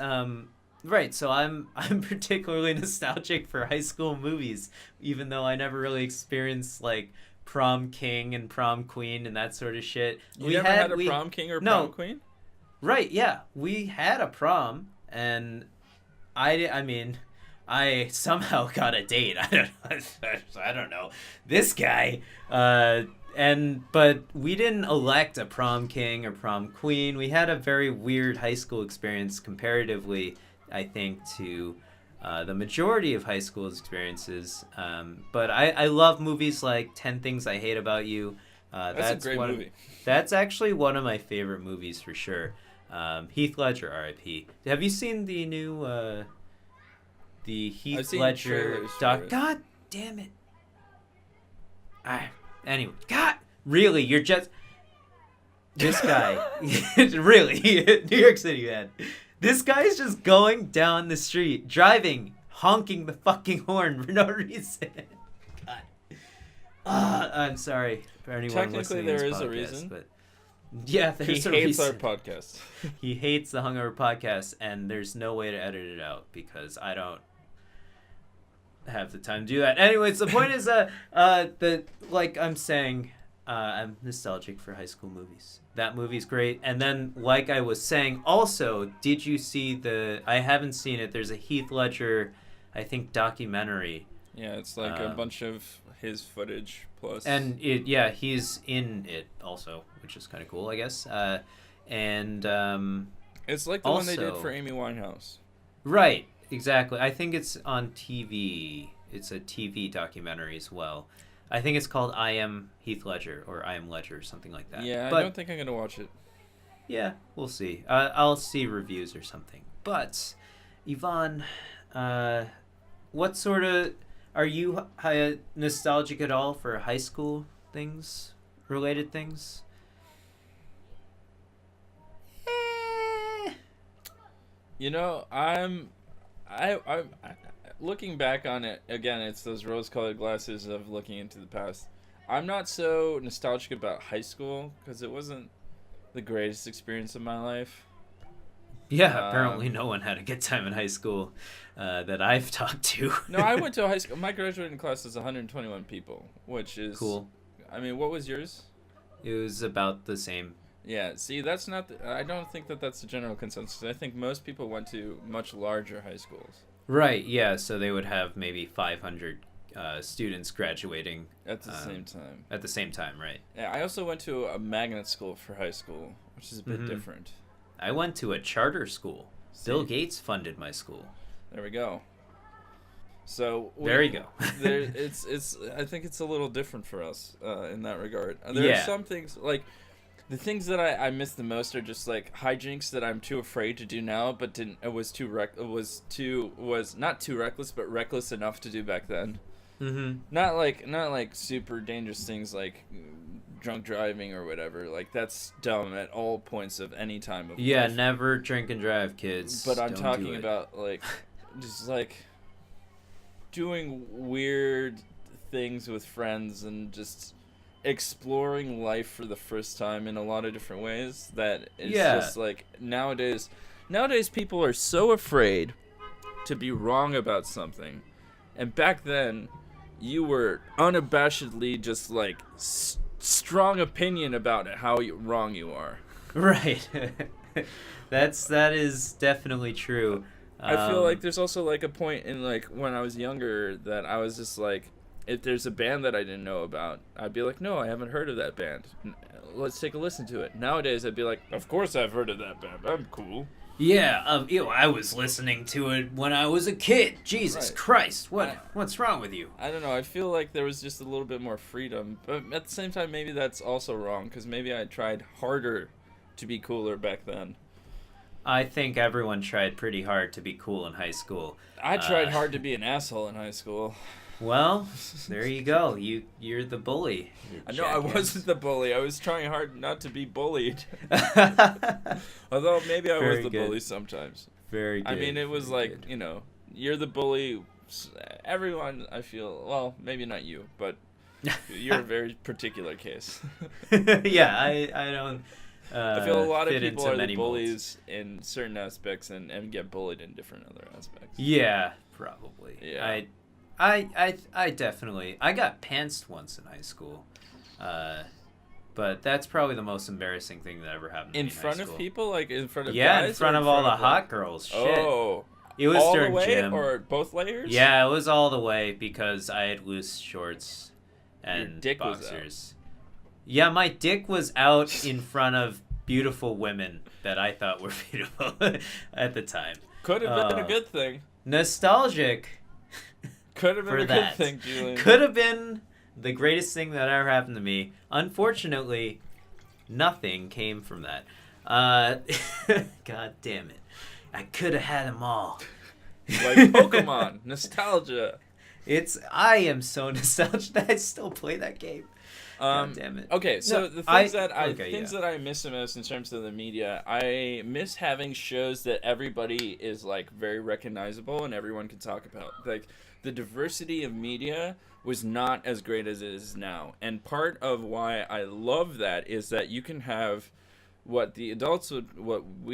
right. So I'm particularly nostalgic for high school movies, even though I never really experienced like prom king and prom queen and that sort of shit.
You never had a prom king or prom queen?
Right. Yeah, we had a prom, and I mean. I somehow got a date. I don't know. This guy. But we didn't elect a prom king or prom queen. We had a very weird high school experience comparatively, I think, to the majority of high school experiences. But I love movies like 10 Things I Hate About You.
That's a great movie.
That's actually one of my favorite movies for sure. Heath Ledger, R.I.P. Have you seen the new... the Heath Ledger doc? God damn it! Anyway, God, really, you're just this guy. Really, New York City, man. This guy's just going down the street, driving, honking the fucking horn for no reason. God. I'm sorry for anyone listening to this podcast.
Technically, there is a reason.
But yeah, there's a reason.
He hates our podcast.
He hates the Hungover podcast, and there's no way to edit it out because I don't have the time to do that. Anyways, the point is that like I'm saying, I'm nostalgic for high school movies. That movie's great. And then, like I was saying, also, did you see I haven't seen it. There's a Heath Ledger, I think, documentary.
Yeah, it's like a bunch of his footage plus.
And he's in it also, which is kind of cool, I guess.
It's like the one they did for Amy Winehouse.
Right. Exactly. I think it's on TV. It's a TV documentary as well. I think it's called I Am Heath Ledger or I Am Ledger or something like that.
Yeah,
but,
I don't think I'm going to watch it.
Yeah, we'll see. I'll see reviews or something. But, Yvonne, what sort of... Are you nostalgic at all for high school things? Related things?
You know, I'm looking back on it again. It's those rose-colored glasses of looking into the past. I'm not so nostalgic about high school because it wasn't the greatest experience of my life.
Yeah, apparently no one had a good time in high school that I've talked to.
No, I went to a high school. My graduating class was 121 people, which is
cool.
I mean, what was yours?
It was about the same.
Yeah, see, that's not... I don't think that's the general consensus. I think most people went to much larger high schools.
Right, yeah, so they would have maybe 500 students graduating.
At the same time.
At the same time, right.
Yeah, I also went to a magnet school for high school, which is a bit different.
I went to a charter school.
See?
Bill Gates funded my school.
There we go. So
there you go.
I think it's a little different for us in that regard. There are some things like... The things that I miss the most are just like hijinks that I'm too afraid to do now, but was not too reckless, but reckless enough to do back then.
Mm-hmm.
Not like super dangerous things like drunk driving or whatever. Like that's dumb at all points of any time of
Yeah,
life.
never drink and drive, kids.
But I'm
Don't
talking
do it.
about like just like doing weird things with friends and just exploring life for the first time in a lot of different ways. That is just like nowadays people are so afraid to be wrong about something, and back then you were unabashedly just like strong opinion about how wrong you are.
Right. that is definitely true.
I feel like there's also like a point in like when I was younger that I was just like, if there's a band that I didn't know about, I'd be like, no, I haven't heard of that band. Let's take a listen to it. Nowadays, I'd be like, of course I've heard of that band. I'm cool.
Yeah, I was listening to it when I was a kid. Jesus Christ, what's wrong with you?
I don't know. I feel like there was just a little bit more freedom, but at the same time, maybe that's also wrong because maybe I tried harder to be cooler back then.
I think everyone tried pretty hard to be cool in high school.
I tried hard to be an asshole in high school.
Well, there you go. You're the bully.
No, I wasn't the bully. I was trying hard not to be bullied. Although maybe I was the bully sometimes.
Very good.
I mean, it was like, you know, you're the bully. Everyone, I feel, well, maybe not you, but you're a very particular case.
Yeah, I don't.
I feel a lot of people are the
molds.
bullies in certain aspects and get bullied in different other aspects.
Yeah, probably.
Yeah.
I definitely. I got pantsed once in high school. But that's probably the most embarrassing thing that ever happened to me in
front
high
of
school.
people? Like in front of guys?
Yeah, in front of all the hot girls. Shit.
Oh.
It was
all
during
the way
gym.
Or both layers?
Yeah, it was all the way because I had loose shorts and
your dick
boxers.
Was out.
Yeah, my dick was out in front of beautiful women that I thought were beautiful at the time.
Could have been a good thing.
Nostalgic.
Could have been
for
a
that.
good thing, Julien.
Could have been the greatest thing that ever happened to me. Unfortunately, nothing came from that. God damn it. I could have had them all.
Like Pokemon. Nostalgia.
I am so nostalgic that I still play that game. God damn it.
Okay, so
No,
the things that I miss the most in terms of the media, I miss having shows that everybody is like very recognizable and everyone can talk about. Like the diversity of media was not as great as it is now. And part of why I love that is that you can have what we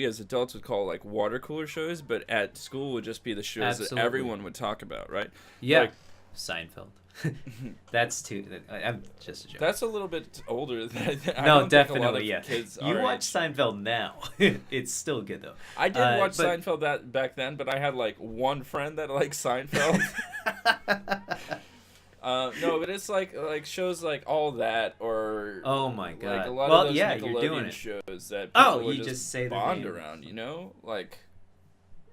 as adults would call like water cooler shows, but at school would just be the shows that everyone would talk about, right?
Yeah.
Like,
Seinfeld. That's too. I'm just a joke.
That's a little bit older.
No, definitely, yeah.
Kids
you watch Seinfeld now. It's still good though.
I did watch Seinfeld back then, but I had like one friend that liked Seinfeld. No, but it's like shows like All That or
oh my god,
like a lot of those Nickelodeon
you're doing it.
Shows that people would
you just say
bond around, you know, like.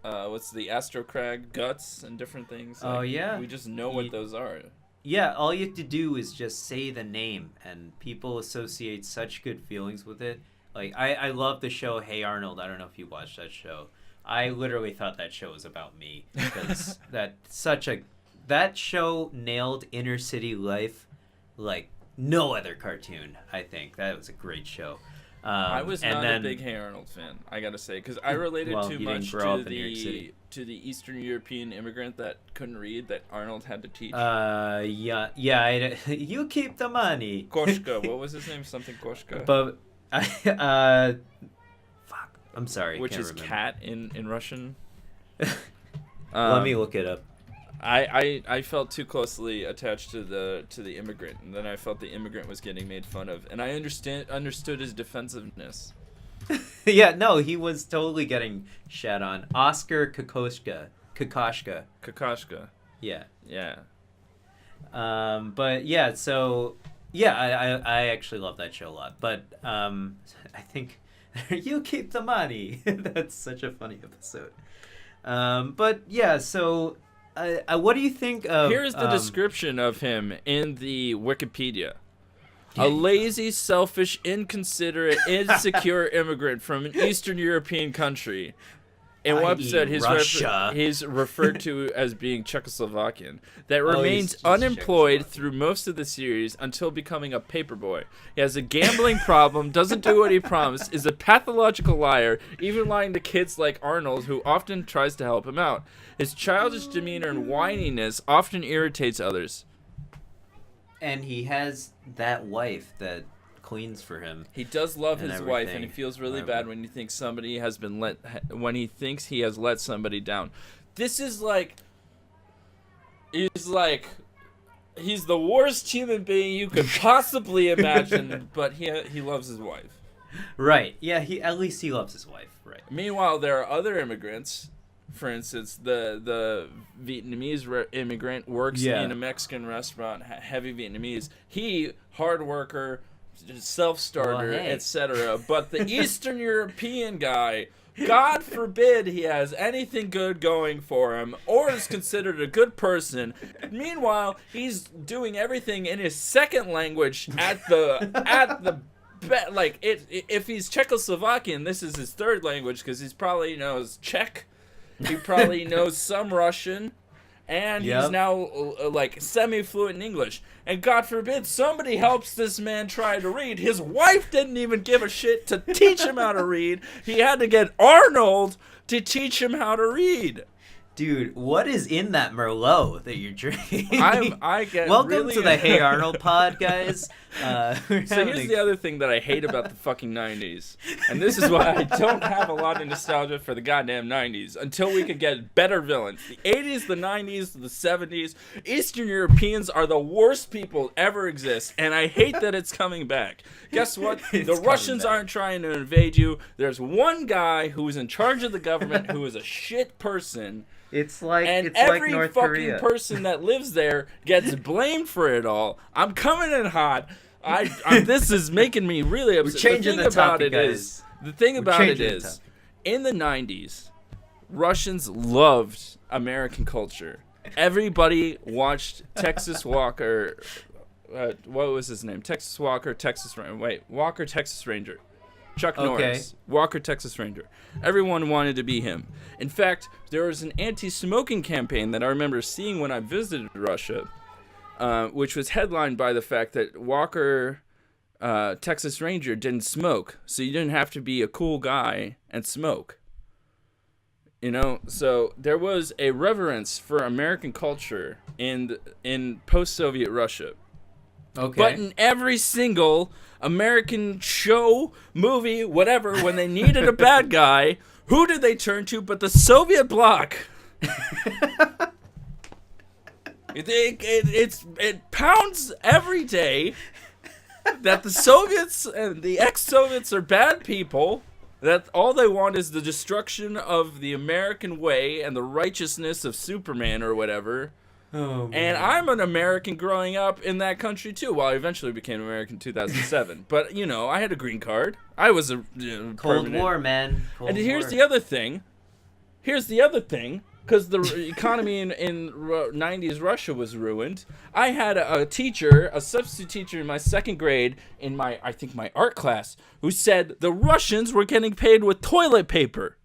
What's the Astro Crag Guts and different things? Like,
oh yeah,
we just know what those are.
Yeah, all you have to do is just say the name, and people associate such good feelings with it. Like I love the show Hey Arnold. I don't know if you watched that show. I literally thought that show was about me because that show nailed inner city life like no other cartoon. I think that was a great show.
I was not a big Hey Arnold fan, I gotta say, because I related too much to the Eastern European immigrant that couldn't read that Arnold had to teach.
You keep the money.
Koshka, what was his name? Something Koshka.
But, fuck, I'm sorry.
Which
can't
is
remember.
cat in Russian.
Let me look it up.
I felt too closely attached to the immigrant, and then I felt the immigrant was getting made fun of, and I understood his defensiveness.
Yeah, no, he was totally getting shat on. Oscar Kokoschka. Yeah.
Yeah.
But yeah, so yeah, I actually love that show a lot. But I think you keep the money. That's such a funny episode. But yeah, so. What do you think of...
Here's the description of him in the Wikipedia. A lazy, selfish, inconsiderate, insecure immigrant from an Eastern European country. In one
I.e.
episode,
Russia.
he's referred to as being Czechoslovakian. That remains
he's
unemployed
Czechoslovakian.
through most of the series until becoming a paperboy. He has a gambling problem, doesn't do what he promised, is a pathological liar, even lying to kids like Arnold, who often tries to help him out. His childish demeanor and whininess often irritates others.
And he has that wife that cleans for him.
He does love
and
his wife, and he
everything.
feels really bad when he thinks somebody has been when he thinks he has let somebody down. This is like, he's the worst human being you could possibly imagine, but he loves his wife.
Right. Yeah, at least he loves his wife. Right.
Meanwhile, there are other immigrants. For instance, the Vietnamese immigrant works in a Mexican restaurant, heavy Vietnamese. He, hard worker, self-starter, etc. But the Eastern European guy, God forbid he has anything good going for him or is considered a good person. Meanwhile, he's doing everything in his second language if he's Czechoslovakian, this is his third language because he's probably knows Czech. He probably knows some Russian. And he's now semi-fluent in English. And God forbid somebody helps this man try to read. His wife didn't even give a shit to teach him how to read. He had to get Arnold to teach him how to read.
Dude, what is in that Merlot that you're drinking?
Welcome
to the Hey Arnold pod, guys.
So here's the other thing that I hate about the fucking 90s. And this is why I don't have a lot of nostalgia for the goddamn 90s until we could get better villains. The 80s, the 90s, the 70s, Eastern Europeans are the worst people ever exist. And I hate that it's coming back. Guess what? The Russians aren't trying to invade you. There's one guy who is in charge of the government who is a shit person.
It's like
every
North
fucking
Korea.
person that lives there gets blamed for it all. I'm coming in hot. This is making me really upset.
We're changing the topic, guys.
The thing about it is, in the 90s, Russians loved American culture. Everybody watched Texas Walker. What was his name? Texas Walker, Walker, Texas Ranger. Chuck Norris, Walker, Texas Ranger. Everyone wanted to be him. In fact, there was an anti-smoking campaign that I remember seeing when I visited Russia, which was headlined by the fact that Walker, Texas Ranger, didn't smoke. So you didn't have to be a cool guy and smoke. You know, so there was a reverence for American culture in post-Soviet Russia.
Okay.
But in every single American show, movie, whatever, when they needed a bad guy, who did they turn to but the Soviet bloc? It pounds every day that the Soviets and the ex-Soviets are bad people, that all they want is the destruction of the American way and the righteousness of Superman or whatever.
Oh,
and I'm an American growing up in that country too. Well, I eventually became American in 2007. But, you know, I had a green card. I was a
Cold
permanent.
War, man.
And here's the other thing. Because the economy in 90s Russia was ruined. I had a substitute teacher in my second grade in my art class, who said the Russians were getting paid with toilet paper.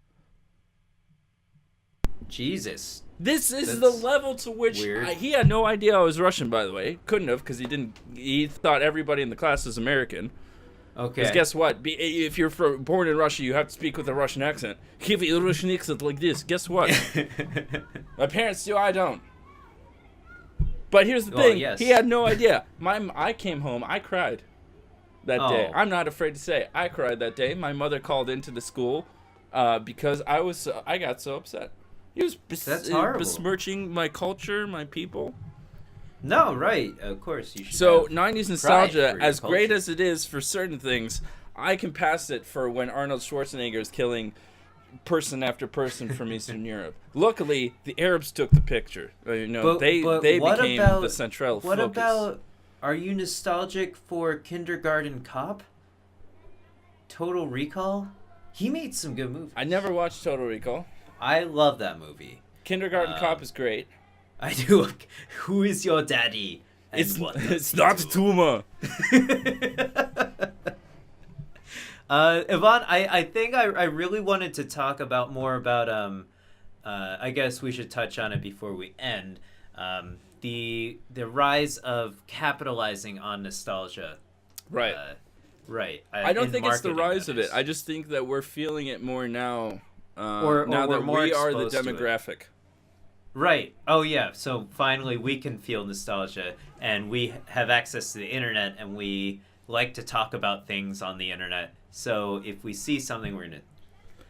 Jesus.
That's the level to which he had no idea I was Russian, by the way. Couldn't have, because he thought everybody in the class was American.
Okay.
Because guess what? If you're born in Russia, you have to speak with a Russian accent. Give a Russian accent like this. Guess what? My parents do, I don't. But here's the thing. Yes. He had no idea. I came home, I cried that day. I'm not afraid to say it. I cried that day. My mother called into the school because I got so upset. He was besmirching my culture, my people.
No, right. Of course you should.
So 90s nostalgia, as great as it is for certain things, I can pass it for when Arnold Schwarzenegger is killing person after person from Eastern Europe. Luckily, the Arabs took the picture. They became the central focus.
What about? Are you nostalgic for Kindergarten Cop? Total Recall? He made some good movies.
I never watched Total Recall.
I love that movie.
Kindergarten Cop is great.
I do. Who is your daddy?
It's not Tuma.
Yvonne, I think I really wanted to talk about more about I guess we should touch on it before we end. The rise of capitalizing on nostalgia.
Right.
Right.
I don't think it's the rise of it.
is.
I just think that we're feeling it more now.
Or
now
we're
that
more
we are the
exposed to it.
demographic.
Right. Oh, yeah. So finally we can feel nostalgia, and we have access to the internet, and we like to talk about things on the internet. So if we see something, we're going to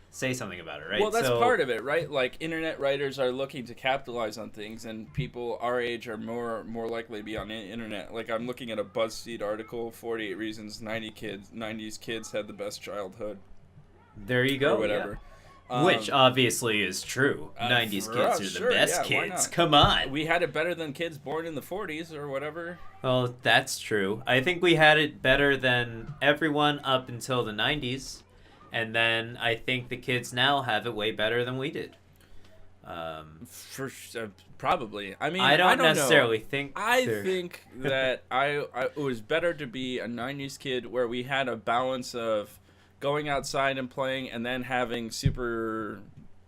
say something about it, right?
Well, that's part of it, right? Like, internet writers are looking to capitalize on things, and people our age are more likely to be on the internet. Like, I'm looking at a BuzzFeed article, 48 Reasons 90s Kids Had the Best Childhood.
There you go.
Or whatever.
Yeah. Which obviously is true. 90s kids are the best kids. Come on.
We had it better than kids born in the 40s or whatever.
Well, that's true. I think we had it better than everyone up until the 90s. And then I think the kids now have it way better than we did.
Probably. I mean,
I don't necessarily
know.
think.
I think that it was better to be a 90s kid where we had a balance of going outside and playing, and then having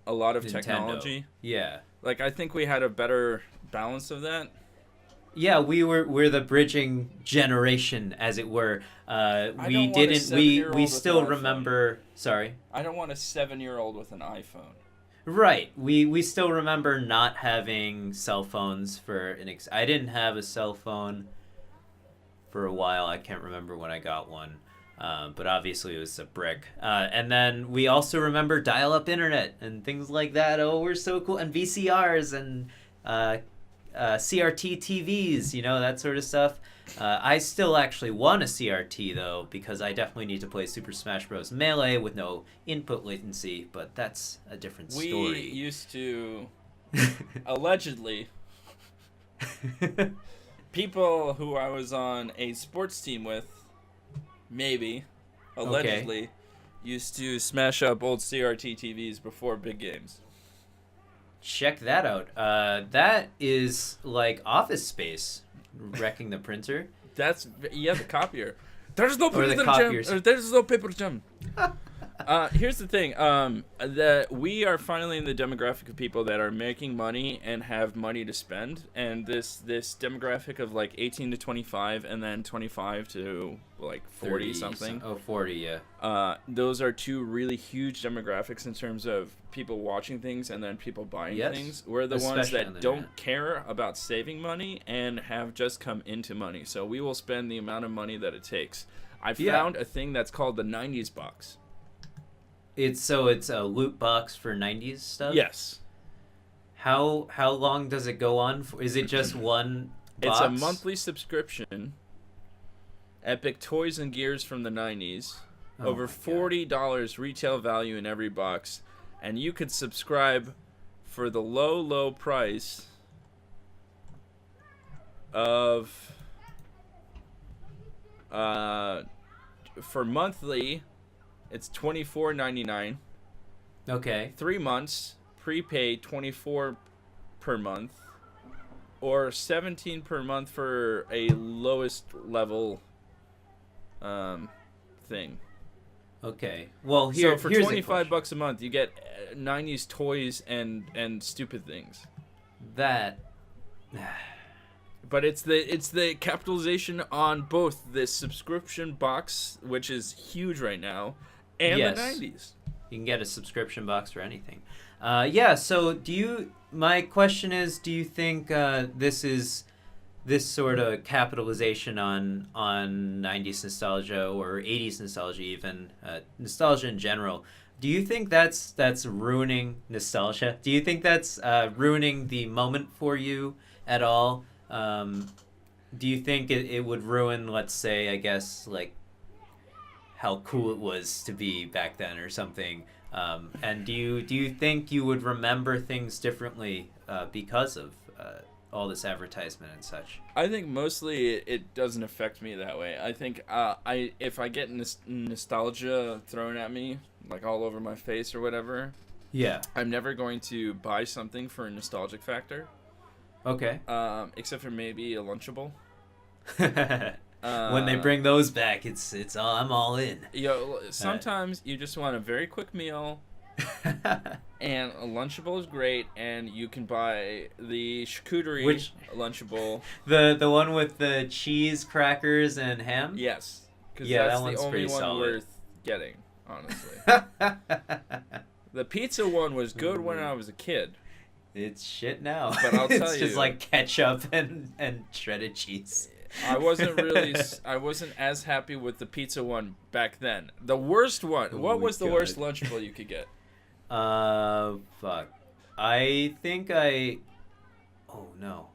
a lot of
Nintendo.
Technology.
Yeah.
Like, I think we had a better balance of that.
Yeah, we're the bridging generation, as it were. We still remember. Sorry.
I don't want a 7-year-old with an iPhone.
Right. We still remember not having cell phones for I didn't have a cell phone for a while. I can't remember when I got one. But obviously it was a brick. And then we also remember dial-up internet and things like that. Oh, we're so cool. And VCRs and CRT TVs, that sort of stuff. I still actually want a CRT, though, because I definitely need to play Super Smash Bros. Melee with no input latency, but that's a different story.
We used to, allegedly, people who I was on a sports team with, maybe, allegedly, used to smash up old CRT TVs before big games.
Check that out. That is like Office Space, wrecking the printer.
The copier. There's no paper
copiers.
There's no paper jam. Here's the thing. That we are finally in the demographic of people that are making money and have money to spend, and this demographic of like 18 to 25, and then 25 to like 40 something.
40, yeah.
Those are two really huge demographics in terms of people watching things and then people buying things. We're the ones that don't care about saving money and have just come into money. So we will spend the amount of money that it takes. I found a thing that's called the 90s box.
It's a loot box for 90s stuff?
Yes.
How long does it go on for? Is it just one box?
It's a monthly subscription. Epic toys and gears from the 90s. Over $40 retail value in every box. And you could subscribe for the low price of for monthly it's $24.99.
Okay.
3 months, prepaid $24 per month, or $17 per month for a lowest level thing.
Okay. Well,
so for
here's
$25 a month, you get 90s toys and stupid things.
That.
But it's the capitalization on both this subscription box, which is huge right now, and the 90s.
You can get a subscription box for anything. So my question is, do you think this sort of capitalization on 90s nostalgia or 80s nostalgia even, nostalgia in general, do you think that's ruining nostalgia? Do you think that's ruining the moment for you at all? Do you think it would ruin, let's say, I guess, like, how cool it was to be back then or something? And do you think you would remember things differently because of all this advertisement and such?
I think mostly it doesn't affect me that way. I think if I get nostalgia thrown at me, like all over my face or whatever, I'm never going to buy something for a nostalgic factor.
Okay.
Except for maybe a Lunchable.
When they bring those back, it's all, I'm all in.
Sometimes you just want a very quick meal, and a Lunchable is great, and you can buy the charcuterie Lunchable.
The one with the cheese, crackers, and ham?
Yes. Because that's the only one worth getting, honestly. The pizza one was good when I was a kid.
It's shit now.
But I'll tell you.
It's just like ketchup and shredded cheese.
I wasn't as happy with the pizza one back then. The worst one. What was the worst Lunchable you could get?
Fuck. I think oh no.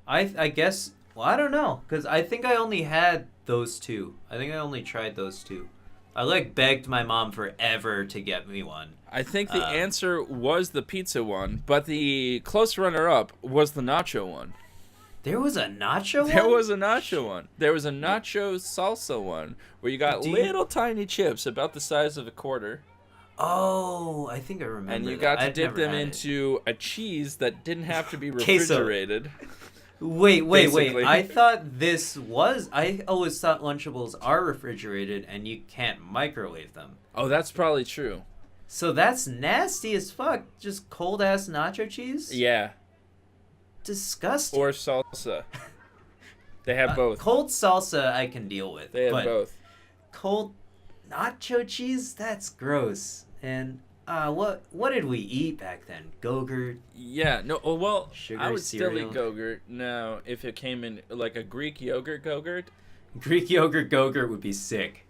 I guess, well, I don't know, because I think I only had those two. I think I only tried those two. I like begged my mom forever to get me one.
I think the answer was the pizza one, but the close runner-up was the nacho one.
There was a nacho one?
There was a nacho one. There was a nacho salsa one where you got little tiny chips about the size of a quarter.
Oh, I think I remember.
And you got to dip them into a cheese that didn't have to be refrigerated.
Wait. I thought I always thought Lunchables are refrigerated and you can't microwave them.
Oh, that's probably true.
So that's nasty as fuck. Just cold ass nacho cheese?
Yeah.
Disgusting.
Or salsa. They have both.
Cold salsa I can deal with.
They have both.
Cold nacho cheese? That's gross. And what did we eat back then? Go-gurt?
Yeah, no, well,
sugar
I would
cereal?
still eat Go-gurt. No, if it came in like a Greek yogurt Go-gurt.
Greek yogurt Go-gurt would be sick.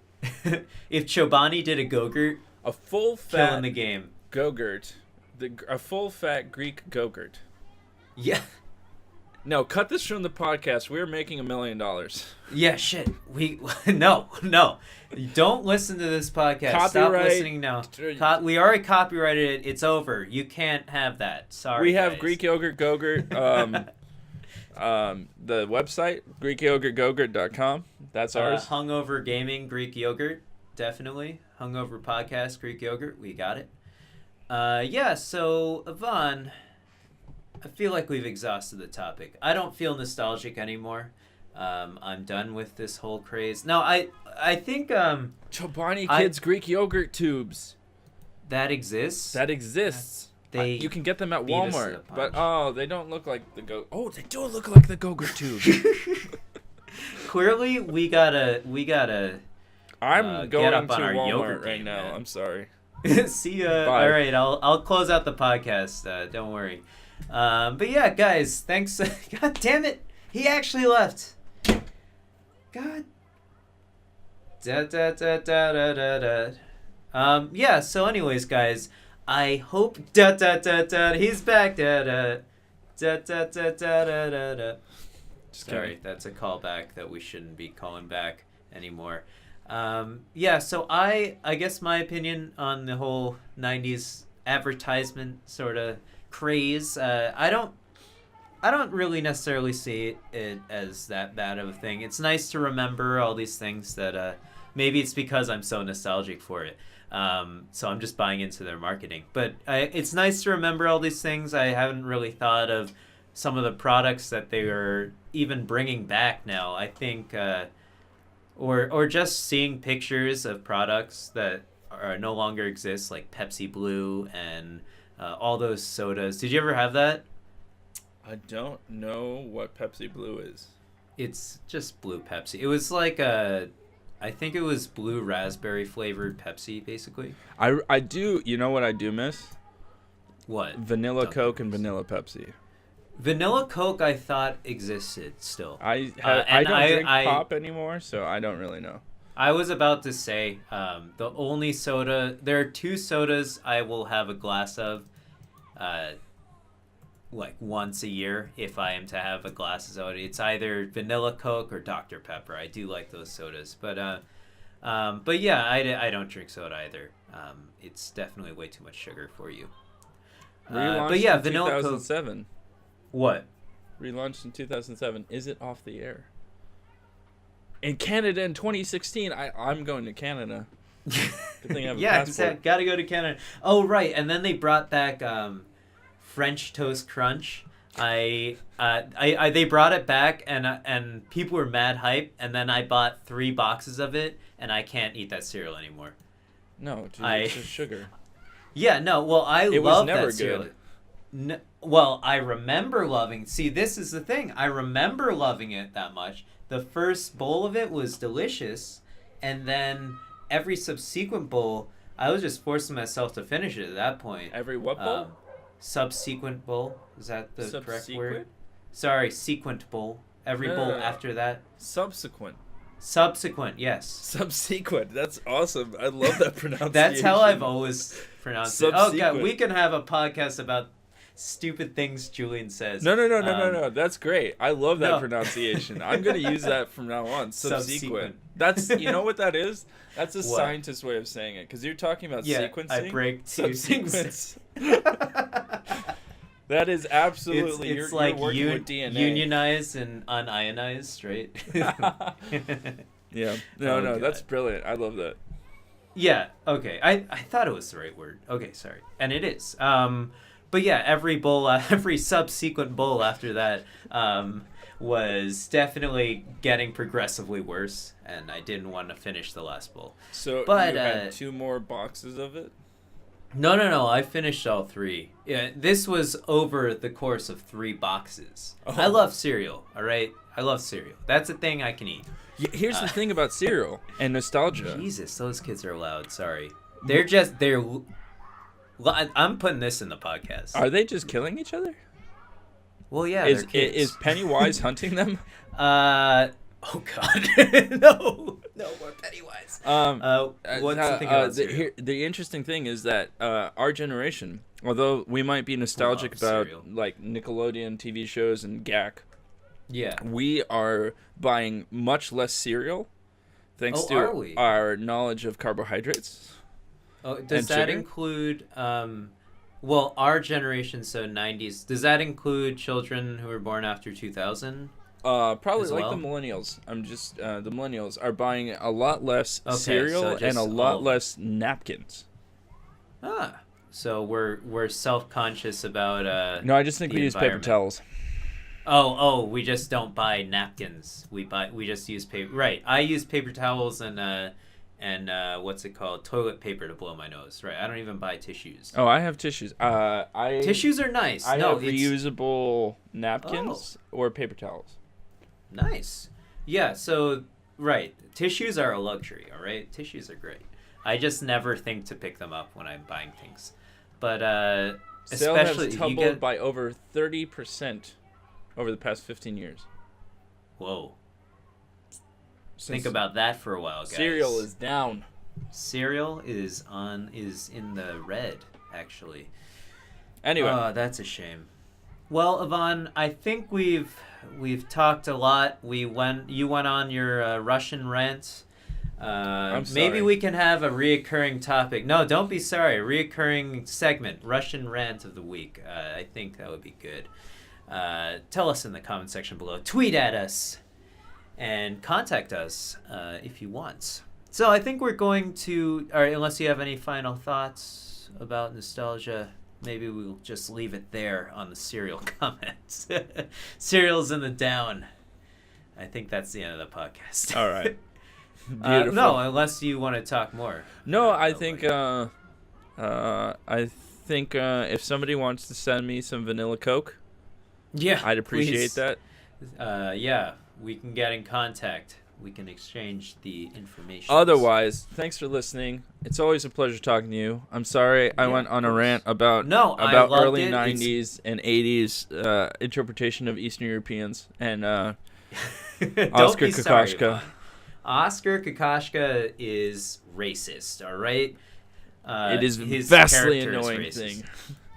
If Chobani did a Go-gurt,
a full fat
killing the game.
Go-gurt, a full fat Greek Go-gurt.
Yeah.
No, cut this from the podcast. We're making $1 million.
Yeah, shit. No. Don't listen to this podcast.
Copyright.
Stop listening now. We already copyrighted it. It's over. You can't have that. Sorry.
We have
guys.
Greek yogurt Go-gurt. The website, GreekYogurtGogurt.com. That's ours.
Hungover Gaming Greek Yogurt. Definitely. Hungover Podcast Greek Yogurt. We got it. Yeah, so, Yvonne, I feel like we've exhausted the topic. I don't feel nostalgic anymore. I'm done with this whole craze. No, I think
Chobani Kids Greek yogurt tubes.
That exists.
That exists. You can get them at Walmart, but they don't look like the Go. Oh, they do look like the Go-Gurt tubes.
Clearly, we gotta.
I'm going
get up
to
on our
Walmart right
game,
now.
man.
I'm sorry.
See ya. Bye. All right, I'll close out the podcast. Don't worry. But yeah, guys, thanks. God damn it, he actually left. God. Yeah. So, anyways, guys, I hope. He's back. Sorry, that's a callback that we shouldn't be calling back anymore. Yeah. So I guess my opinion on the whole '90s advertisement sort of craze. I don't really necessarily see it as that bad of a thing. It's nice to remember all these things that maybe it's because I'm so nostalgic for it. So I'm just buying into their marketing. But it's nice to remember all these things. I haven't really thought of some of the products that they are even bringing back now. I think, or just seeing pictures of products that are no longer exist, like Pepsi Blue and all those sodas. Did you ever have that?
I don't know what Pepsi Blue is.
It's just blue Pepsi. It was like I think it was blue raspberry flavored Pepsi, basically.
I do. You know what I do miss?
What?
Vanilla Coke and vanilla Pepsi.
Vanilla Coke, I thought existed still.
I don't drink pop anymore, so I don't really know.
I was about to say the only soda. There are two sodas I will have a glass of, like once a year if I am to have a glass of soda. It's either vanilla Coke or Dr. Pepper. I do like those sodas, but yeah, I don't drink soda either. It's definitely way too much sugar for you. But yeah, vanilla
2007.
Coke. What?
Relaunched in 2007. Is it off the air? In Canada in 2016. I'm going to Canada. Good thing I have a passport.
Gotta go to Canada. Oh right, and then they brought back French Toast Crunch. They brought it back and people were mad hype, and then I bought 3 boxes of it, and I can't eat that cereal anymore.
No, dude, it's just sugar.
Yeah, no. Well,
It was never good.
No, well, I remember loving. See, this is the thing. I remember loving it that much. The first bowl of it was delicious, and then every subsequent bowl, I was just forcing myself to finish it at that point.
Every what bowl?
Subsequent bowl. Is that the correct
Subsequent?
word? Sorry, sequent bowl. Every bowl after that.
Subsequent.
Subsequent, yes.
Subsequent. That's awesome. I love that pronunciation.
That's how I've always pronounced it. Oh, God,
Subsequent.
we can have a podcast about stupid things Julien says.
No. That's great. I love that
No.
pronunciation. I'm going to use that from now on. Subsequent. That's, you know what that is? That's a
What?
scientist way of saying it, because you're talking about sequencing.
I break 2
Subsequence. That is absolutely,
it's
you're
like
working with DNA.
unionized and unionized, right?
Yeah.
Oh,
No,
God.
that's brilliant. I love that.
Yeah, okay. I thought it was the right word. Okay, sorry. And it is. But yeah, every bowl, every subsequent bowl after that was definitely getting progressively worse, and I didn't want to finish the last bowl.
So
But,
you had 2 more boxes of it?
No. I finished all 3. Yeah, this was over the course of 3 boxes.
Oh.
I love cereal, all right? I love cereal. That's a thing I can eat.
Here's the thing about cereal and nostalgia.
Jesus, those kids are loud. Sorry. They're. I'm putting this in the podcast.
Are they just killing each other?
Well, yeah,
Is
they're kids.
is Pennywise hunting them?
Oh God, no, more Pennywise. What's the thing about cereal?
The interesting thing is that our generation, although we might be nostalgic about
cereal.
like Nickelodeon TV shows and GAC,
Yeah.
we are buying much less cereal thanks
Oh, are
to
we?
our knowledge of carbohydrates.
Oh, does
And
that
sugar?
include? Well, our generation, so 90s. Does that include children who were born after 2000?
Probably
As
like
well?
the millennials. I'm just the millennials are buying a lot less
Okay,
cereal
so
and
just
a lot
all-
less napkins.
So we're self-conscious about
No, I just think
the
we use paper
environment.
towels.
Oh, we just don't buy napkins. We just use paper. Right. I use paper towels and what's it called? Toilet paper to blow my nose. Right. I don't even buy tissues.
Oh, I have tissues.
Tissues are nice.
I
no,
have
it's
reusable napkins or paper towels.
nice. Yeah, so right. Tissues are a luxury, all right? Tissues are great. I just never think to pick them up when I'm buying things. But
Sales
especially
has
you
tumbled
get
by over 30% over the past 15 years.
Whoa.
Since
Think about that for a while, guys.
cereal is down.
Cereal is in the red, actually.
Anyway,
Oh, that's a shame. Well, Yvonne, I think we've talked a lot. You went on your Russian rant.
I'm
Maybe
sorry.
we can have a reoccurring topic. No, don't be sorry. Reoccurring segment, Russian rant of the week. I think that would be good. Tell us in the comment section below. Tweet at us and contact us if you want. So I think we're going to, or unless you have any final thoughts about nostalgia, maybe we'll just leave it there on the cereal comments. Cereal's in the down. I think that's the end of the podcast.
all right. Beautiful.
No, unless you want to talk more.
No, I
about
think
like-
if somebody wants to send me some vanilla Coke,
yeah,
I'd appreciate
please.
that.
Yeah, we can get in contact. We can exchange the information.
Otherwise, thanks for listening. It's always a pleasure talking to you. I'm sorry I
Yeah,
went on a
of course.
rant about
I loved
early
it.
90s and 80s interpretation of Eastern Europeans and
Don't
Oscar
be sorry,
Kokoschka.
Yvonne. Oscar Kokoschka is racist, all right?
It is
his
vastly
character is
annoying
racist.
thing.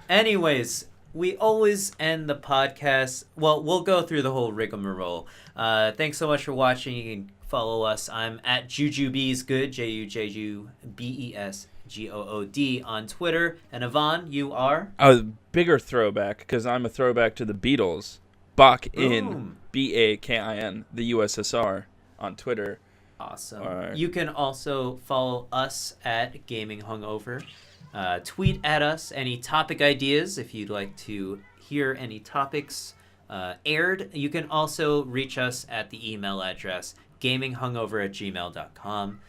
Anyways, we always end the podcast. Well, we'll go through the whole rigmarole. Thanks so much for watching. You can follow us. I'm at JujuBeesGood, JujuBesGood on Twitter. And Yvonne, you are?
A bigger throwback, because I'm a throwback to the Beatles. Bach in
Boom.
BAKIN, the USSR, on Twitter.
Awesome.
All right.
You can also follow us at Gaming Hungover. Tweet at us any topic ideas if you'd like to hear any topics aired, you can also reach us at the email address gaminghungover@gmail.com.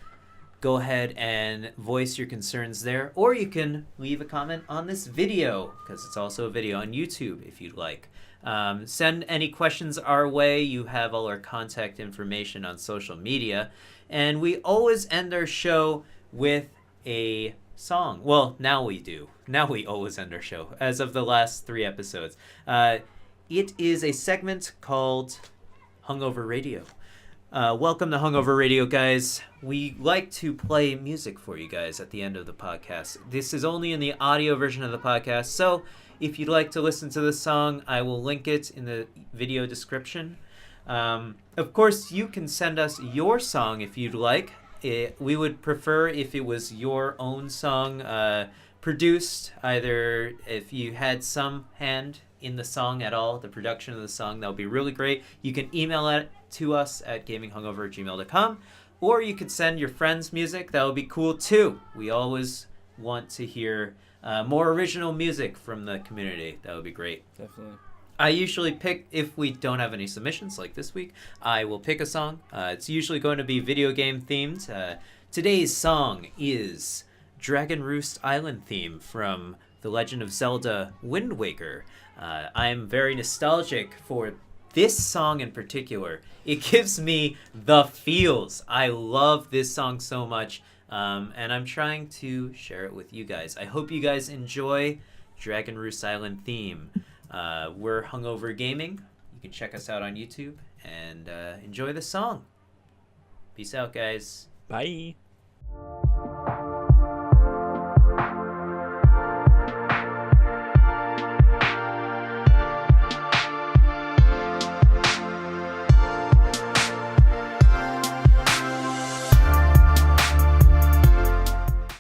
Go ahead and voice your concerns there, or you can leave a comment on this video, because it's also a video on YouTube if you'd like. Send any questions our way. You have all our contact information on social media. And we always end our show with a song. Well, now we do. Now we always end our show, as of the last 3 episodes. It is a segment called Hungover Radio. Welcome to Hungover Radio, guys. We like to play music for you guys at the end of the podcast. This is only in the audio version of the podcast, so if you'd like to listen to the song, I will link it in the video description. Of course, you can send us your song if you'd like. We would prefer if it was your own song, produced, either if you had some hand in the song at all, the production of the song, that would be really great. You can email it to us at gaminghungover@gmail.com, or you could send your friends music. That would be cool too. We always want to hear more original music from the community. That would be great.
Definitely.
I usually pick, if we don't have any submissions like this week, I will pick a song. It's usually going to be video game themed. Today's song is Dragon Roost Island theme from The Legend of Zelda Wind Waker. I'm very nostalgic for this song in particular. It gives me the feels. I love this song so much, and I'm trying to share it with you guys. I hope you guys enjoy Dragon Roost Island theme. We're Hungover Gaming. You can check us out on YouTube and enjoy the song. Peace out, guys.
Bye.